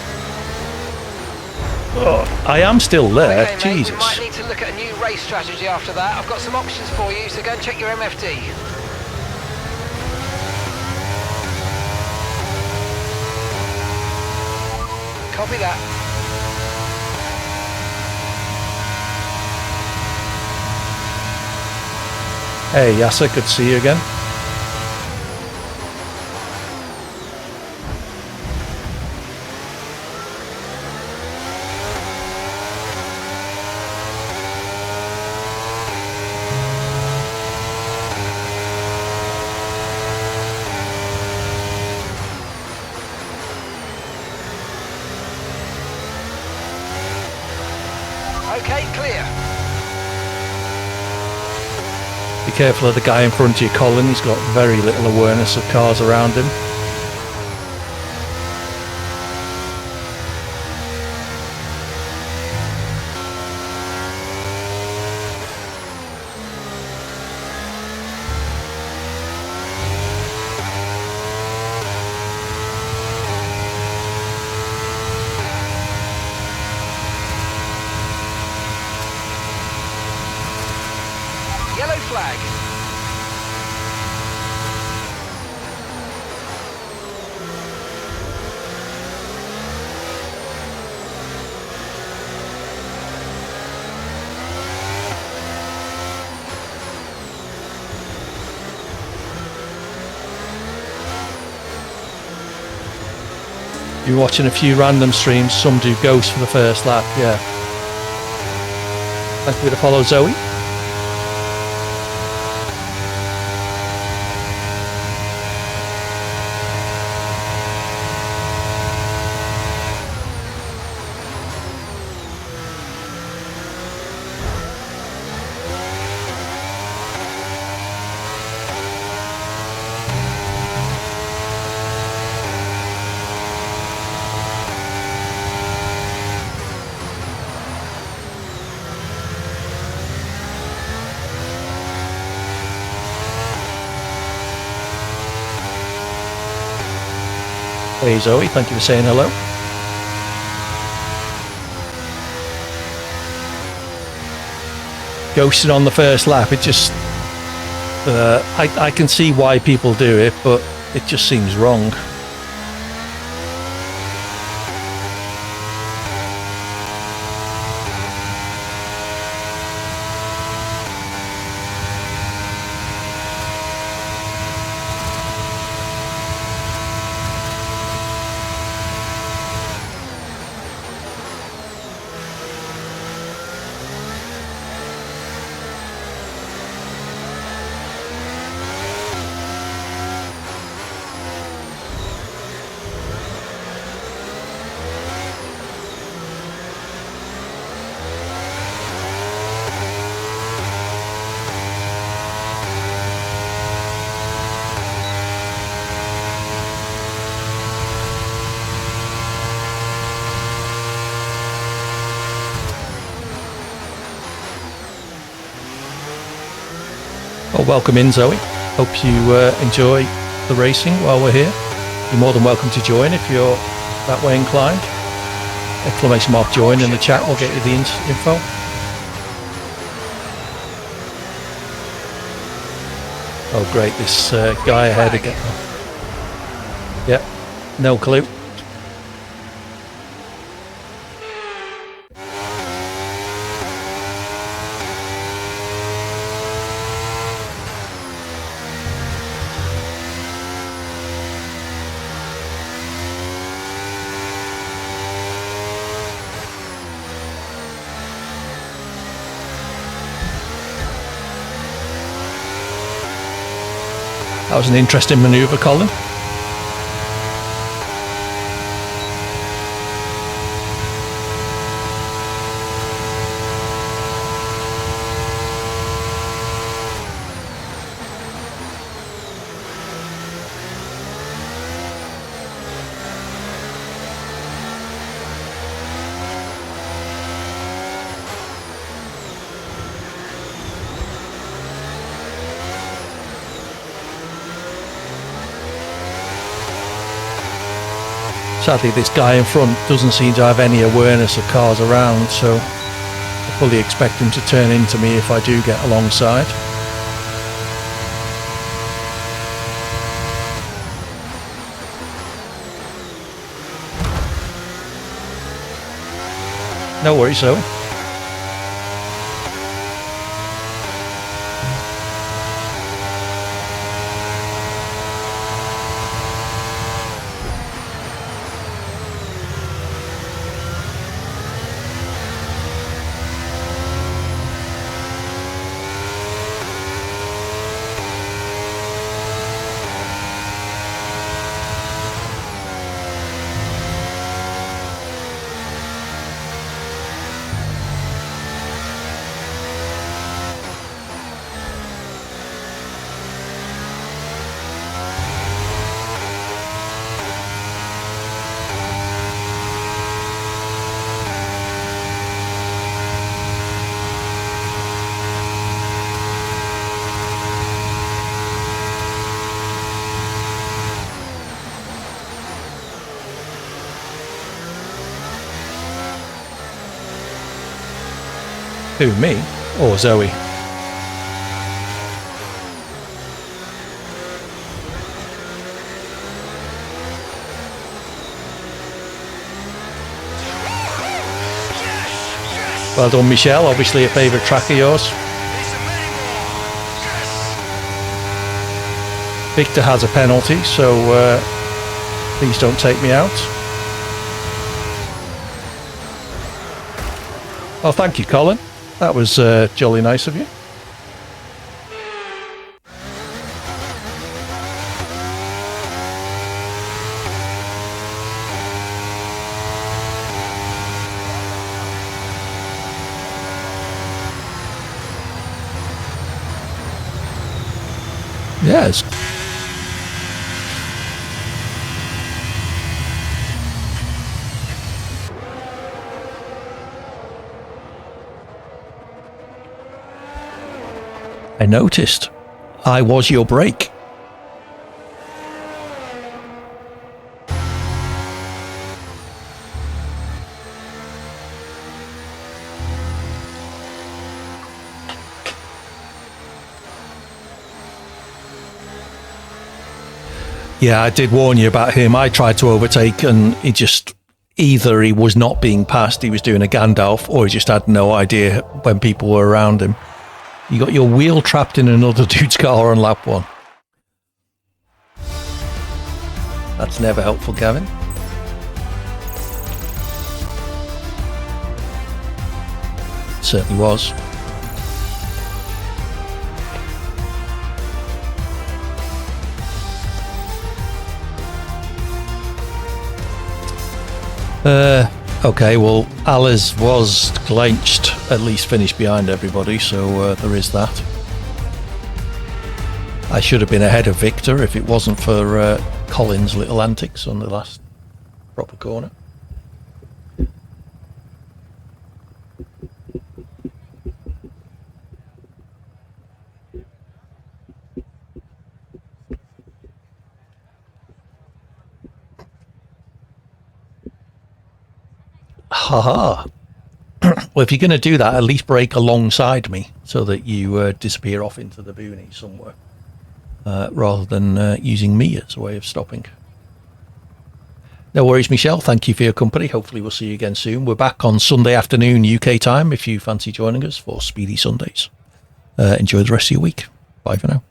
Oh, I am still there. Okay, Jesus. mate, we might need to look at a new race strategy after that. I've got some options for you, so go and check your MFD. Copy that. Hey, Yasser, good to see you again. Okay, clear. Be careful of the guy in front of you, Colin. He's got very little awareness of cars around him. Yellow flag. You're watching a few random streams. Some do Ghost for the first lap, yeah. Thank you to follow Zoe. Hey Zoe, thank you for saying hello. Ghosting on the first lap, it just... I can see why people do it, but it just seems wrong. Well, welcome in, Zoe. Hope you enjoy the racing while we're here. You're more than welcome to join if you're that way inclined. Exclamation mark join in the chat will get you the info. Oh great, this guy ahead again. Yep, no clue. That was an interesting manoeuvre, Colin. Sadly, this guy in front doesn't seem to have any awareness of cars around, so I fully expect him to turn into me if I do get alongside. No worries, though. Who, me? Or Zoe? Well done, Michelle. Obviously a favourite track of yours. Victor has a penalty, so please don't take me out. Oh, thank you, Colin. That was jolly nice of you. Yes. I noticed. I was your brake. Yeah, I did warn you about him. I tried to overtake and he just, either he was not being passed, he was doing a Gandalf, or he just had no idea when people were around him. You got your wheel trapped in another dude's car on lap 1. That's never helpful, Gavin. Certainly was. Okay, well, Alice was clenched, at least finished behind everybody, so there is that. I should have been ahead of Victor if it wasn't for Colin's little antics on the last proper corner. Haha. Well, if you're going to do that, at least brake alongside me so that you disappear off into the boonies somewhere, rather than using me as a way of stopping. No worries, Michelle. Thank you for your company. Hopefully we'll see you again soon. We're back on Sunday afternoon UK time if you fancy joining us for Speedy Sundays. Enjoy the rest of your week. Bye for now.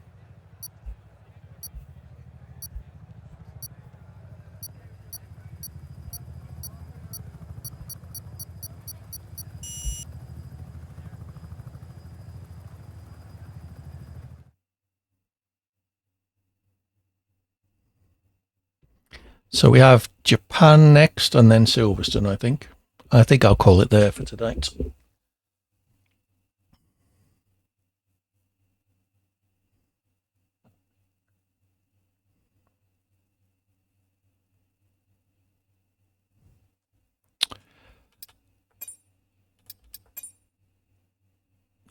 So we have Japan next and then Silverstone, I think. I think I'll call it there for tonight.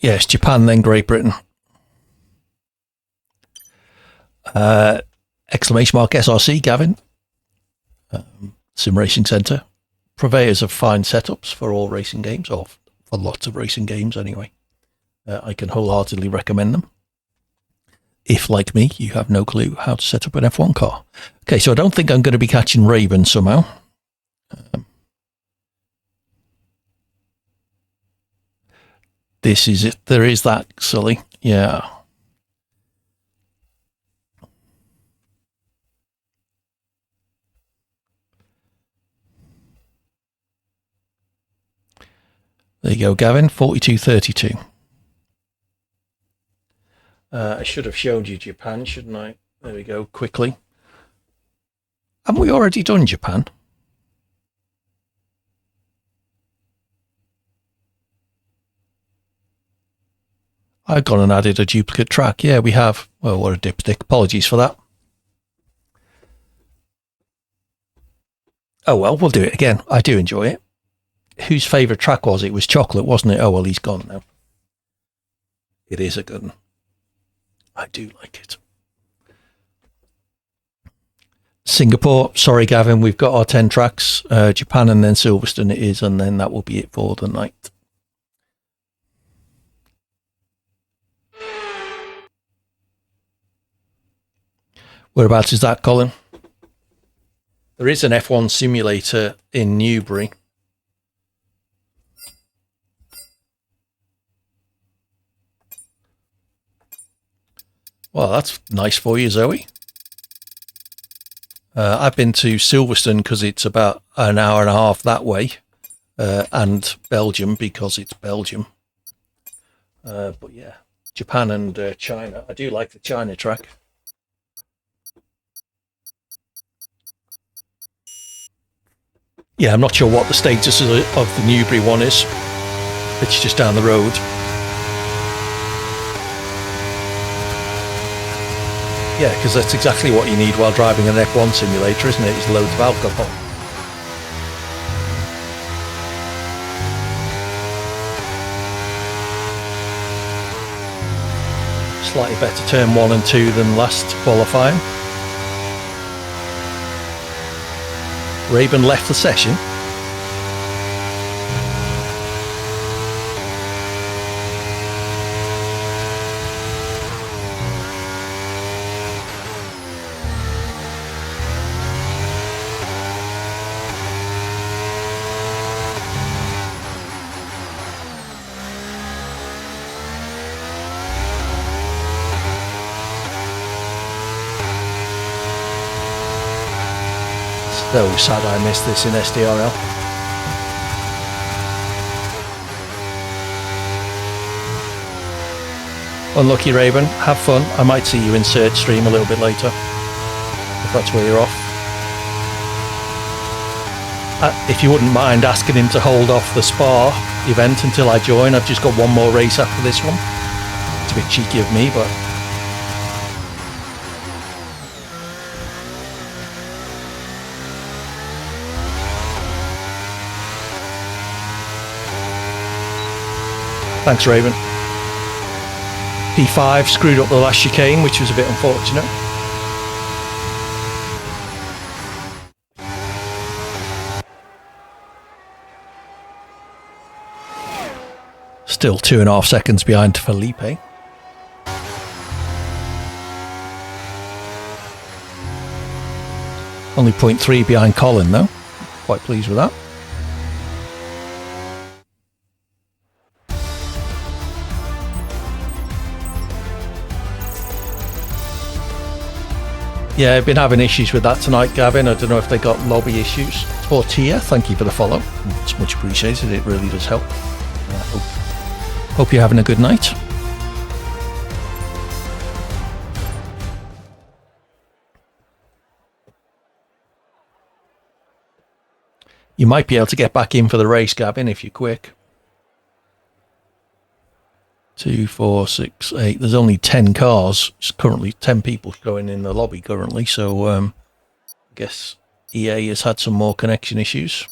Yes, Japan, then Great Britain. Exclamation mark SRC, Gavin. Sim Racing Centre. Purveyors of fine setups for all racing games, or for lots of racing games anyway. I can wholeheartedly recommend them. If, like me, you have no clue how to set up an F1 car. Okay, so I don't think I'm going to be catching Raven somehow. This is it. There is that, Sully. Yeah. There you go, Gavin. 42.32. I should have showed you Japan, shouldn't I? There we go, quickly. Haven't we already done Japan? I've gone and added a duplicate track. Yeah, we have. Well, what a dipstick. Apologies for that. Oh, well, we'll do it again. I do enjoy it. Whose favourite track was it? It was Chocolate, wasn't it? Oh, well, he's gone now. It is a good one. I do like it. Singapore, sorry, Gavin, we've got our 10 tracks. Japan and then Silverstone it is, and then that will be it for the night. Whereabouts is that, Colin? There is an F1 simulator in Newbury. Well, that's nice for you, Zoe. I've been to Silverstone because it's about an hour and a half that way, and Belgium because it's Belgium. But yeah, Japan and China. I do like the China track. Yeah, I'm not sure what the status of the Newbury one is. It's just down the road. Yeah, because that's exactly what you need while driving an F1 simulator, isn't it? Is loads of alcohol. Slightly better turn 1 and 2 than last qualifying. Raven left the session. So sad I missed this in SDRL. Unlucky Raven, have fun. I might see you in Search stream a little bit later, if that's where you're off. If you wouldn't mind asking him to hold off the Spa event until I join. I've just got one more race after this one. It's a bit cheeky of me, but... Thanks, Raven. P5 screwed up the last chicane, which was a bit unfortunate. Still 2.5 seconds behind Felipe. Only 0.3 behind Colin, though. Quite pleased with that. Yeah, I've been having issues with that tonight, Gavin. I don't know if they got lobby issues. Tortilla, thank you for the follow. It's much appreciated. It really does help. Hope you're having a good night. You might be able to get back in for the race, Gavin, if you're quick. 2, 4, 6, 8. There's only 10 cars. It's currently 10 people going in the lobby currently. So I guess EA has had some more connection issues.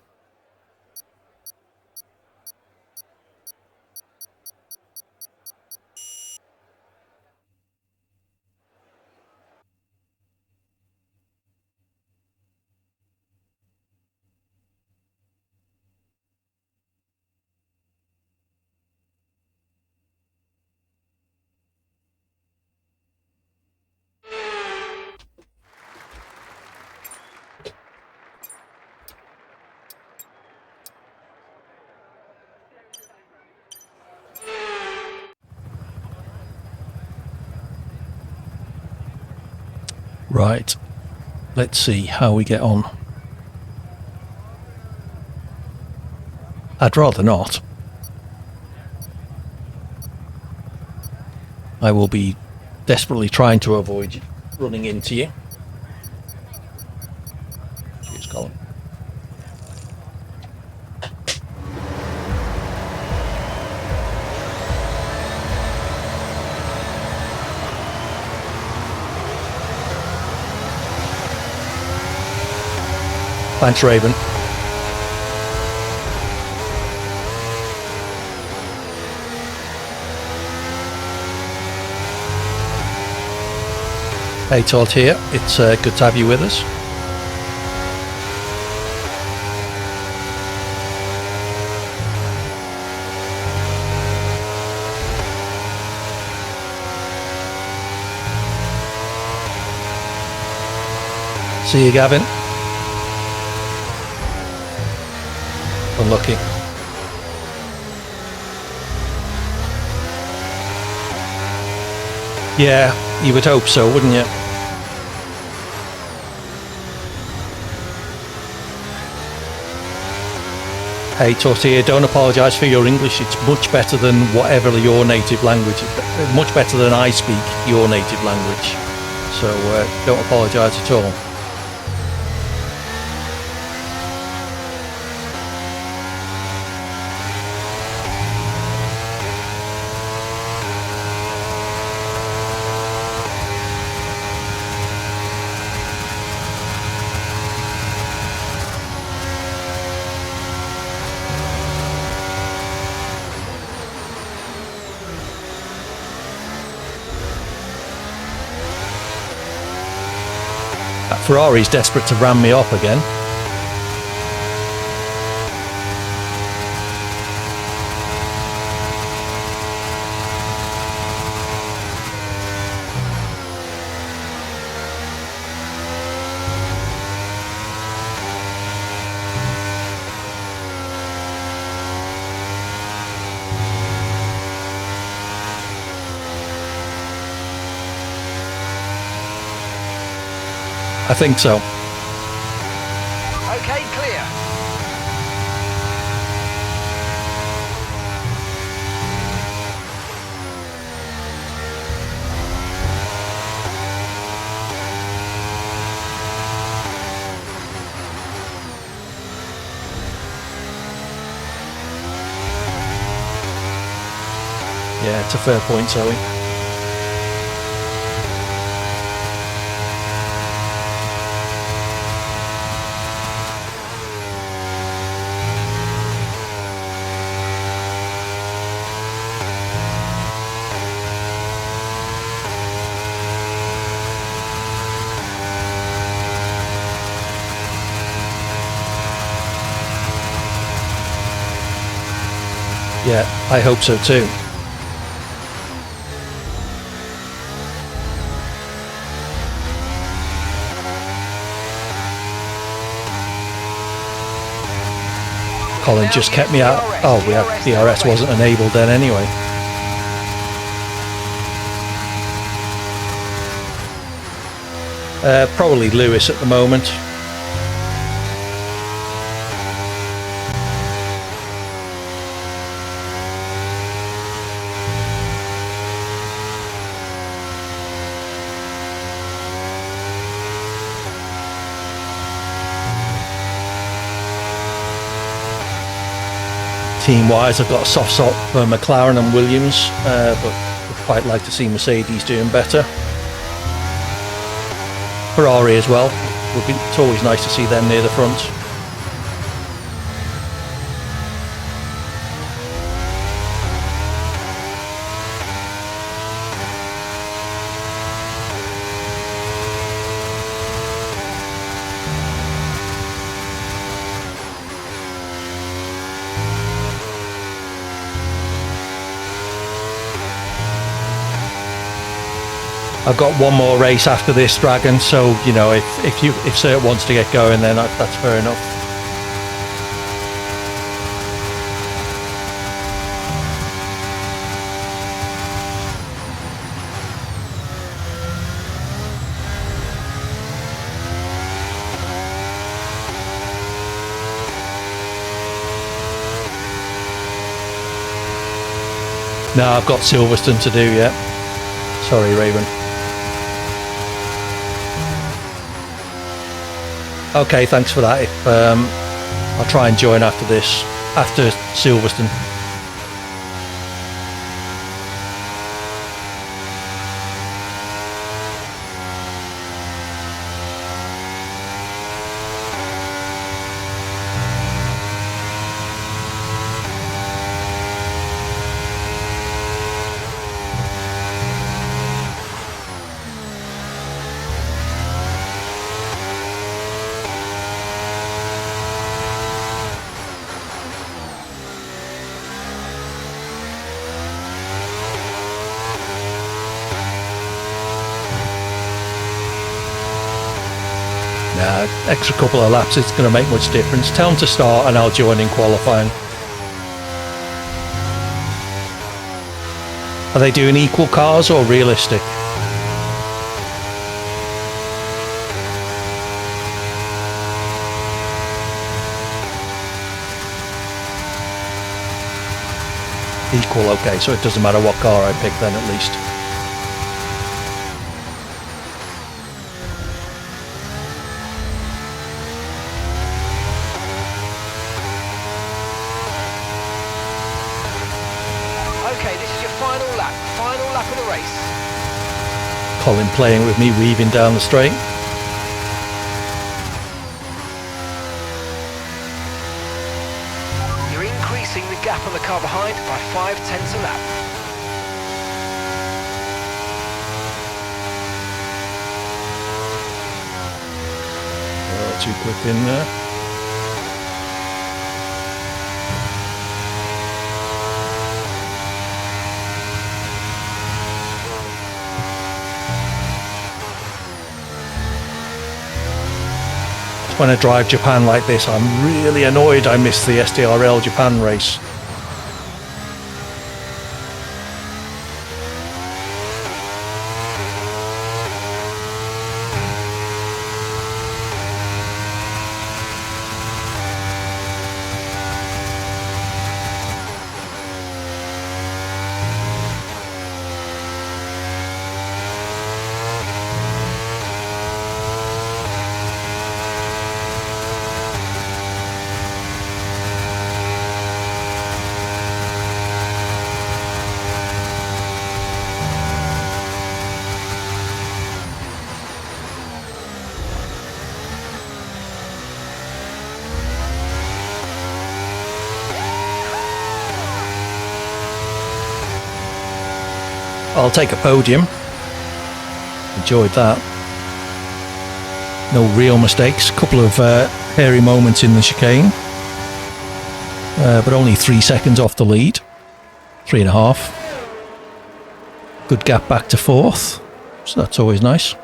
Right, let's see how we get on. I'd rather not. I will be desperately trying to avoid running into you. Cheers, Colin. Thanks, Raven. Hey, Todd here. It's good to have you with us. See you, Gavin. Unlucky. Yeah, you would hope so, wouldn't you? Hey, Tortilla, don't apologise for your English. It's much better than whatever your native language is. Much better than I speak your native language. So don't apologise at all. Ferrari's desperate to ram me off again. I think so. back to Fair Point Towing. Yeah, I hope so too. Colin just kept me out. Oh, we had DRS wasn't enabled then anyway. Probably Lewis at the moment. Team-wise, I've got a soft spot for McLaren and Williams, but would quite like to see Mercedes doing better. Ferrari as well. It's always nice to see them near the front. I've got one more race after this, Dragon, so, you know, if Cert wants to get going, then that's fair enough. No, I've got Silverstone to do yet. Sorry, Raven. Okay, thanks for that. If, I'll try and join after this, after Silverstone. Extra couple of laps, it's going to make much difference. Tell them to start and I'll join in qualifying. Are they doing equal cars or realistic? Equal, okay, so it doesn't matter what car I pick then at least. Colin playing with me, weaving down the straight. You're increasing the gap on the car behind by 5/10 a lap. Oh, too quick in there. When I drive Japan like this, I'm really annoyed I missed the SDRL Japan race. I'll take a podium. Enjoyed that. No real mistakes. Couple of hairy moments in the chicane. But only 3 seconds off the lead. 3.5. Good gap back to 4th. So that's always nice.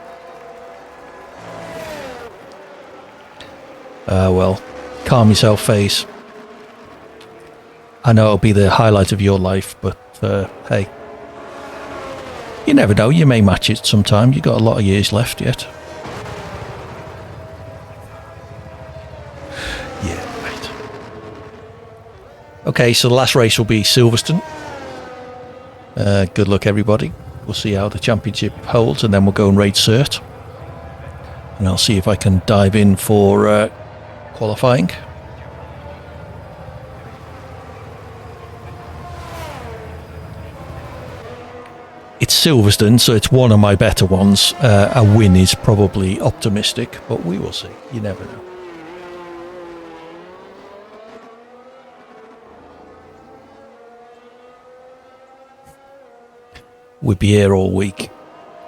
Well, calm yourself, FaZe. I know it'll be the highlight of your life, but hey. You never know, you may match it sometime. You've got a lot of years left yet. Yeah, right. Okay, so the last race will be Silverstone. Good luck, everybody. We'll see how the championship holds, and then we'll go and raid Cert. And I'll see if I can dive in for qualifying. It's Silverstone, so it's one of my better ones. A win is probably optimistic, but we will see. You never know. We'd be here all week.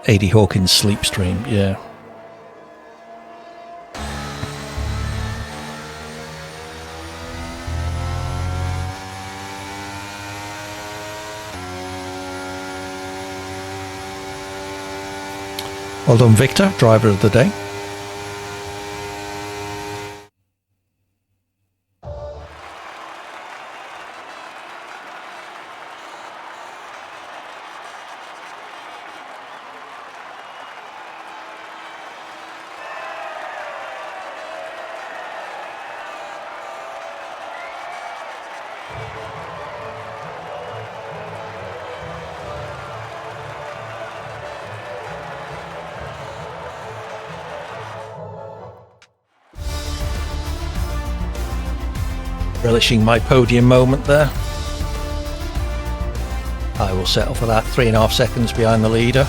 AD Hawkins sleep stream, yeah. Well done, Victor, driver of the day. Relishing my podium moment there. I will settle for that. 3.5 seconds behind the leader.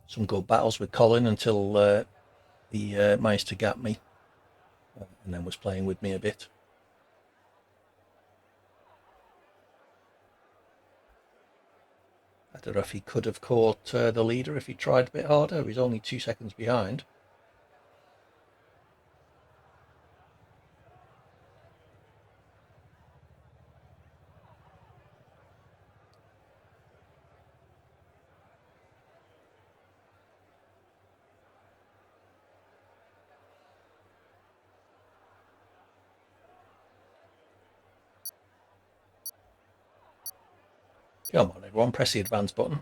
Some good battles with Colin until he managed to gap me and then was playing with me a bit. I don't know if he could have caught the leader if he tried a bit harder. He was only 2 seconds behind. Come on, everyone, press the advance button.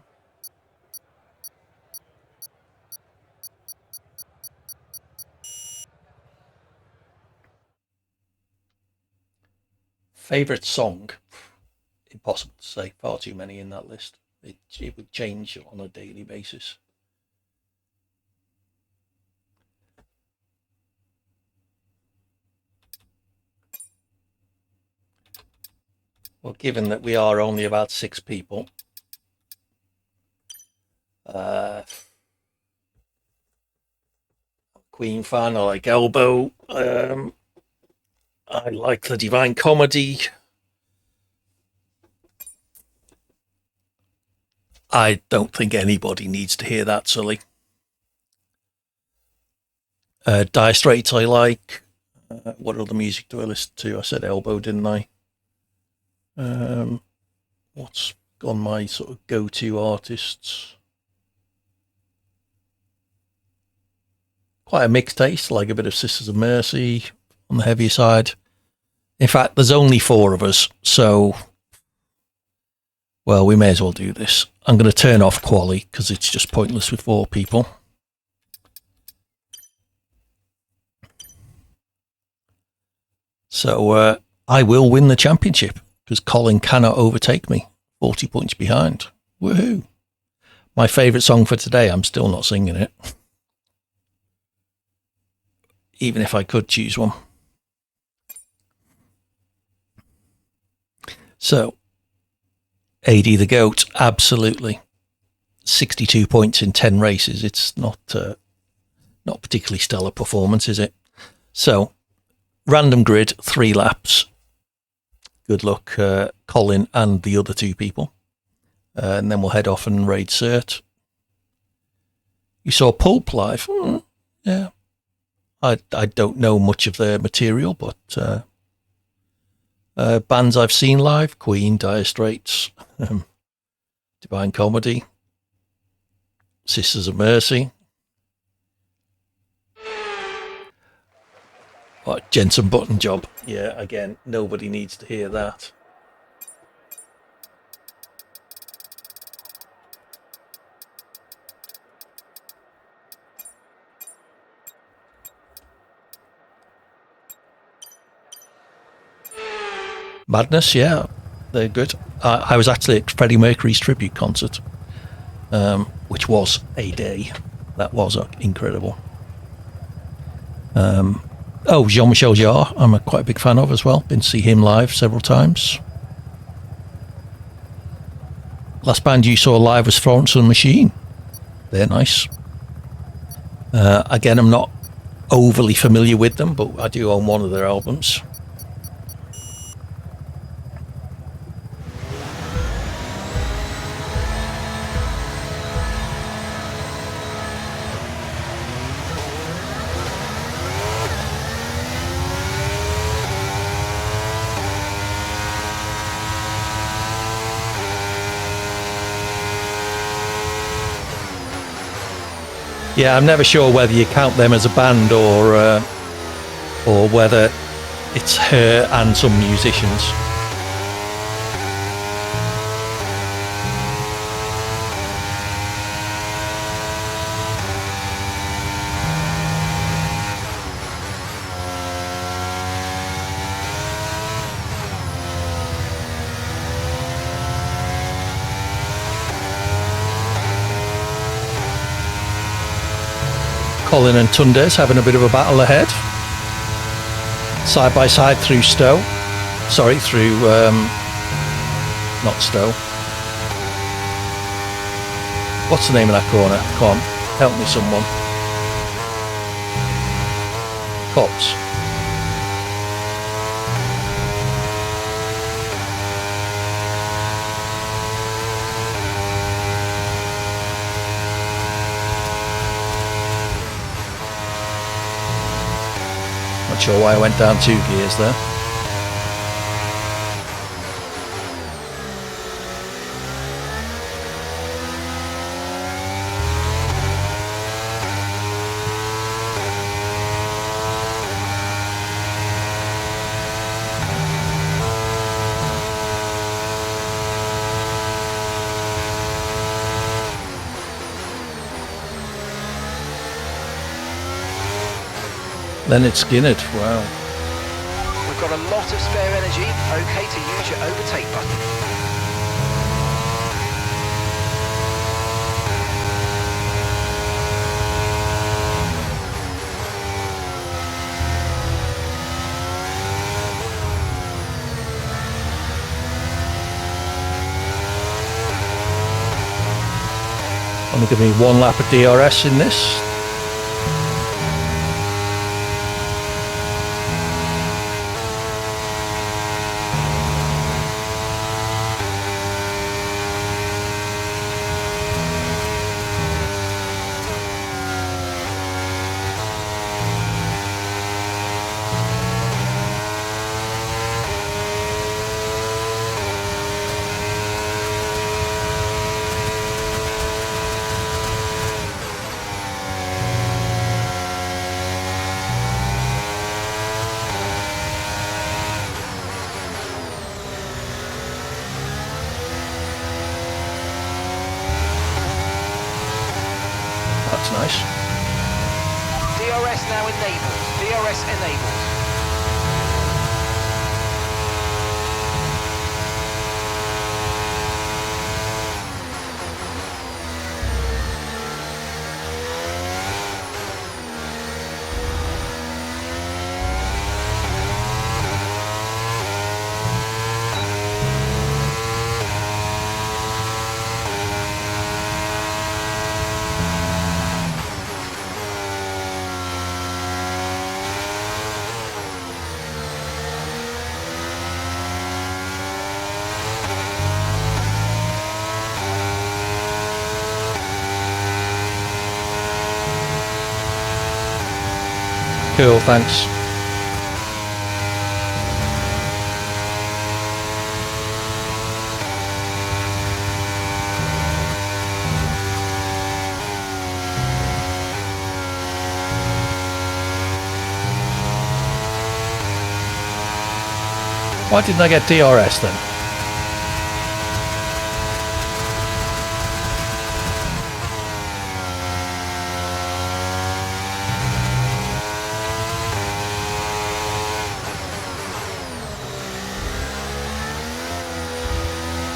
Favourite song? Impossible to say. Far too many in that list. It would change on a daily basis. Well, given that we are only about 6 people, Queen fan, I like Elbow, I like the Divine Comedy. I don't think anybody needs to hear that, Sully. Dire Straits I like. What other music do I listen to? I said Elbow, didn't I? What's on my sort of go-to artists? Quite a mixed taste, like a bit of Sisters of Mercy on the heavier side. In fact, there's only 4 of us, so well, we may as well do this. I'm going to turn off Quali because it's just pointless with 4 people. So I will win the championship because Colin cannot overtake me. 40 points behind. Woohoo! My favourite song for today, I'm still not singing it. Even if I could choose one. So, AD the GOAT, absolutely. 62 points in 10 races. It's not particularly stellar performance, is it? So, random grid, 3 laps. good luck, Colin and the other 2 people. And then we'll head off and raid Cert. You saw Pulp live? Yeah. I don't know much of their material, but bands I've seen live: Queen, Dire Straits, Divine Comedy, Sisters of Mercy, Jensen Button Job. Yeah, again, nobody needs to hear that. Madness, yeah, they're good. I was actually at Freddie Mercury's tribute concert, which was a day. That was incredible. Jean-Michel Jarre, I'm quite a big fan of as well. Been to see him live several times. Last band you saw live was Florence and the Machine. They're nice. Again, I'm not overly familiar with them, but I do own one of their albums. Yeah, I'm never sure whether you count them as a band or whether it's her and some musicians. Colin and Tunde's having a bit of a battle ahead. Side by side through Stowe. Sorry, through... not Stowe. What's the name of that corner? Come on, help me someone. Cops. Not sure why I went down 2 gears there. Leonard Skinner, wow. We've got a lot of spare energy. Okay to use your overtake button. Only give me 1 lap of DRS in this. That's nice. DRS now enabled. DRS enabled. Cool, thanks. Why didn't I get DRS then?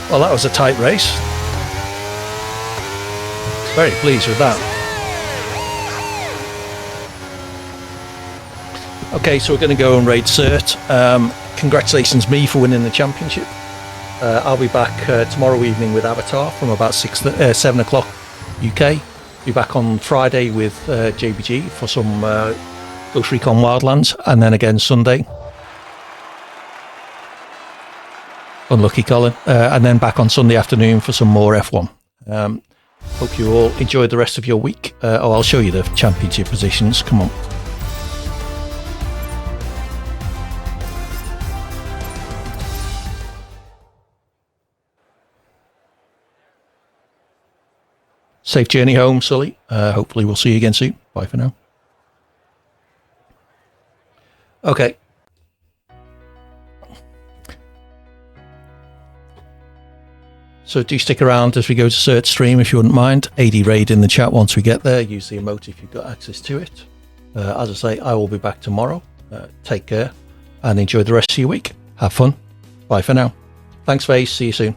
Well, that was a tight race. Very pleased with that. Okay, so we're going to go and raid Cert. Congratulations me for winning the championship. I'll be back tomorrow evening with Avatar from about 7 o'clock UK. Be back on Friday with JBG for some Ghost Recon Wildlands, and then again Sunday. Unlucky Colin. And then back on Sunday afternoon for some more F1. Hope you all enjoy the rest of your week. I'll show you the championship positions. Come on. Safe journey home, Sully. Hopefully we'll see you again soon. Bye for now. Okay. So do stick around as we go to Cert Stream if you wouldn't mind. AD Raid in the chat once we get there. Use the emote if you've got access to it. As I say, I will be back tomorrow. Take care and enjoy the rest of your week. Have fun. Bye for now. Thanks, Faze. See you soon.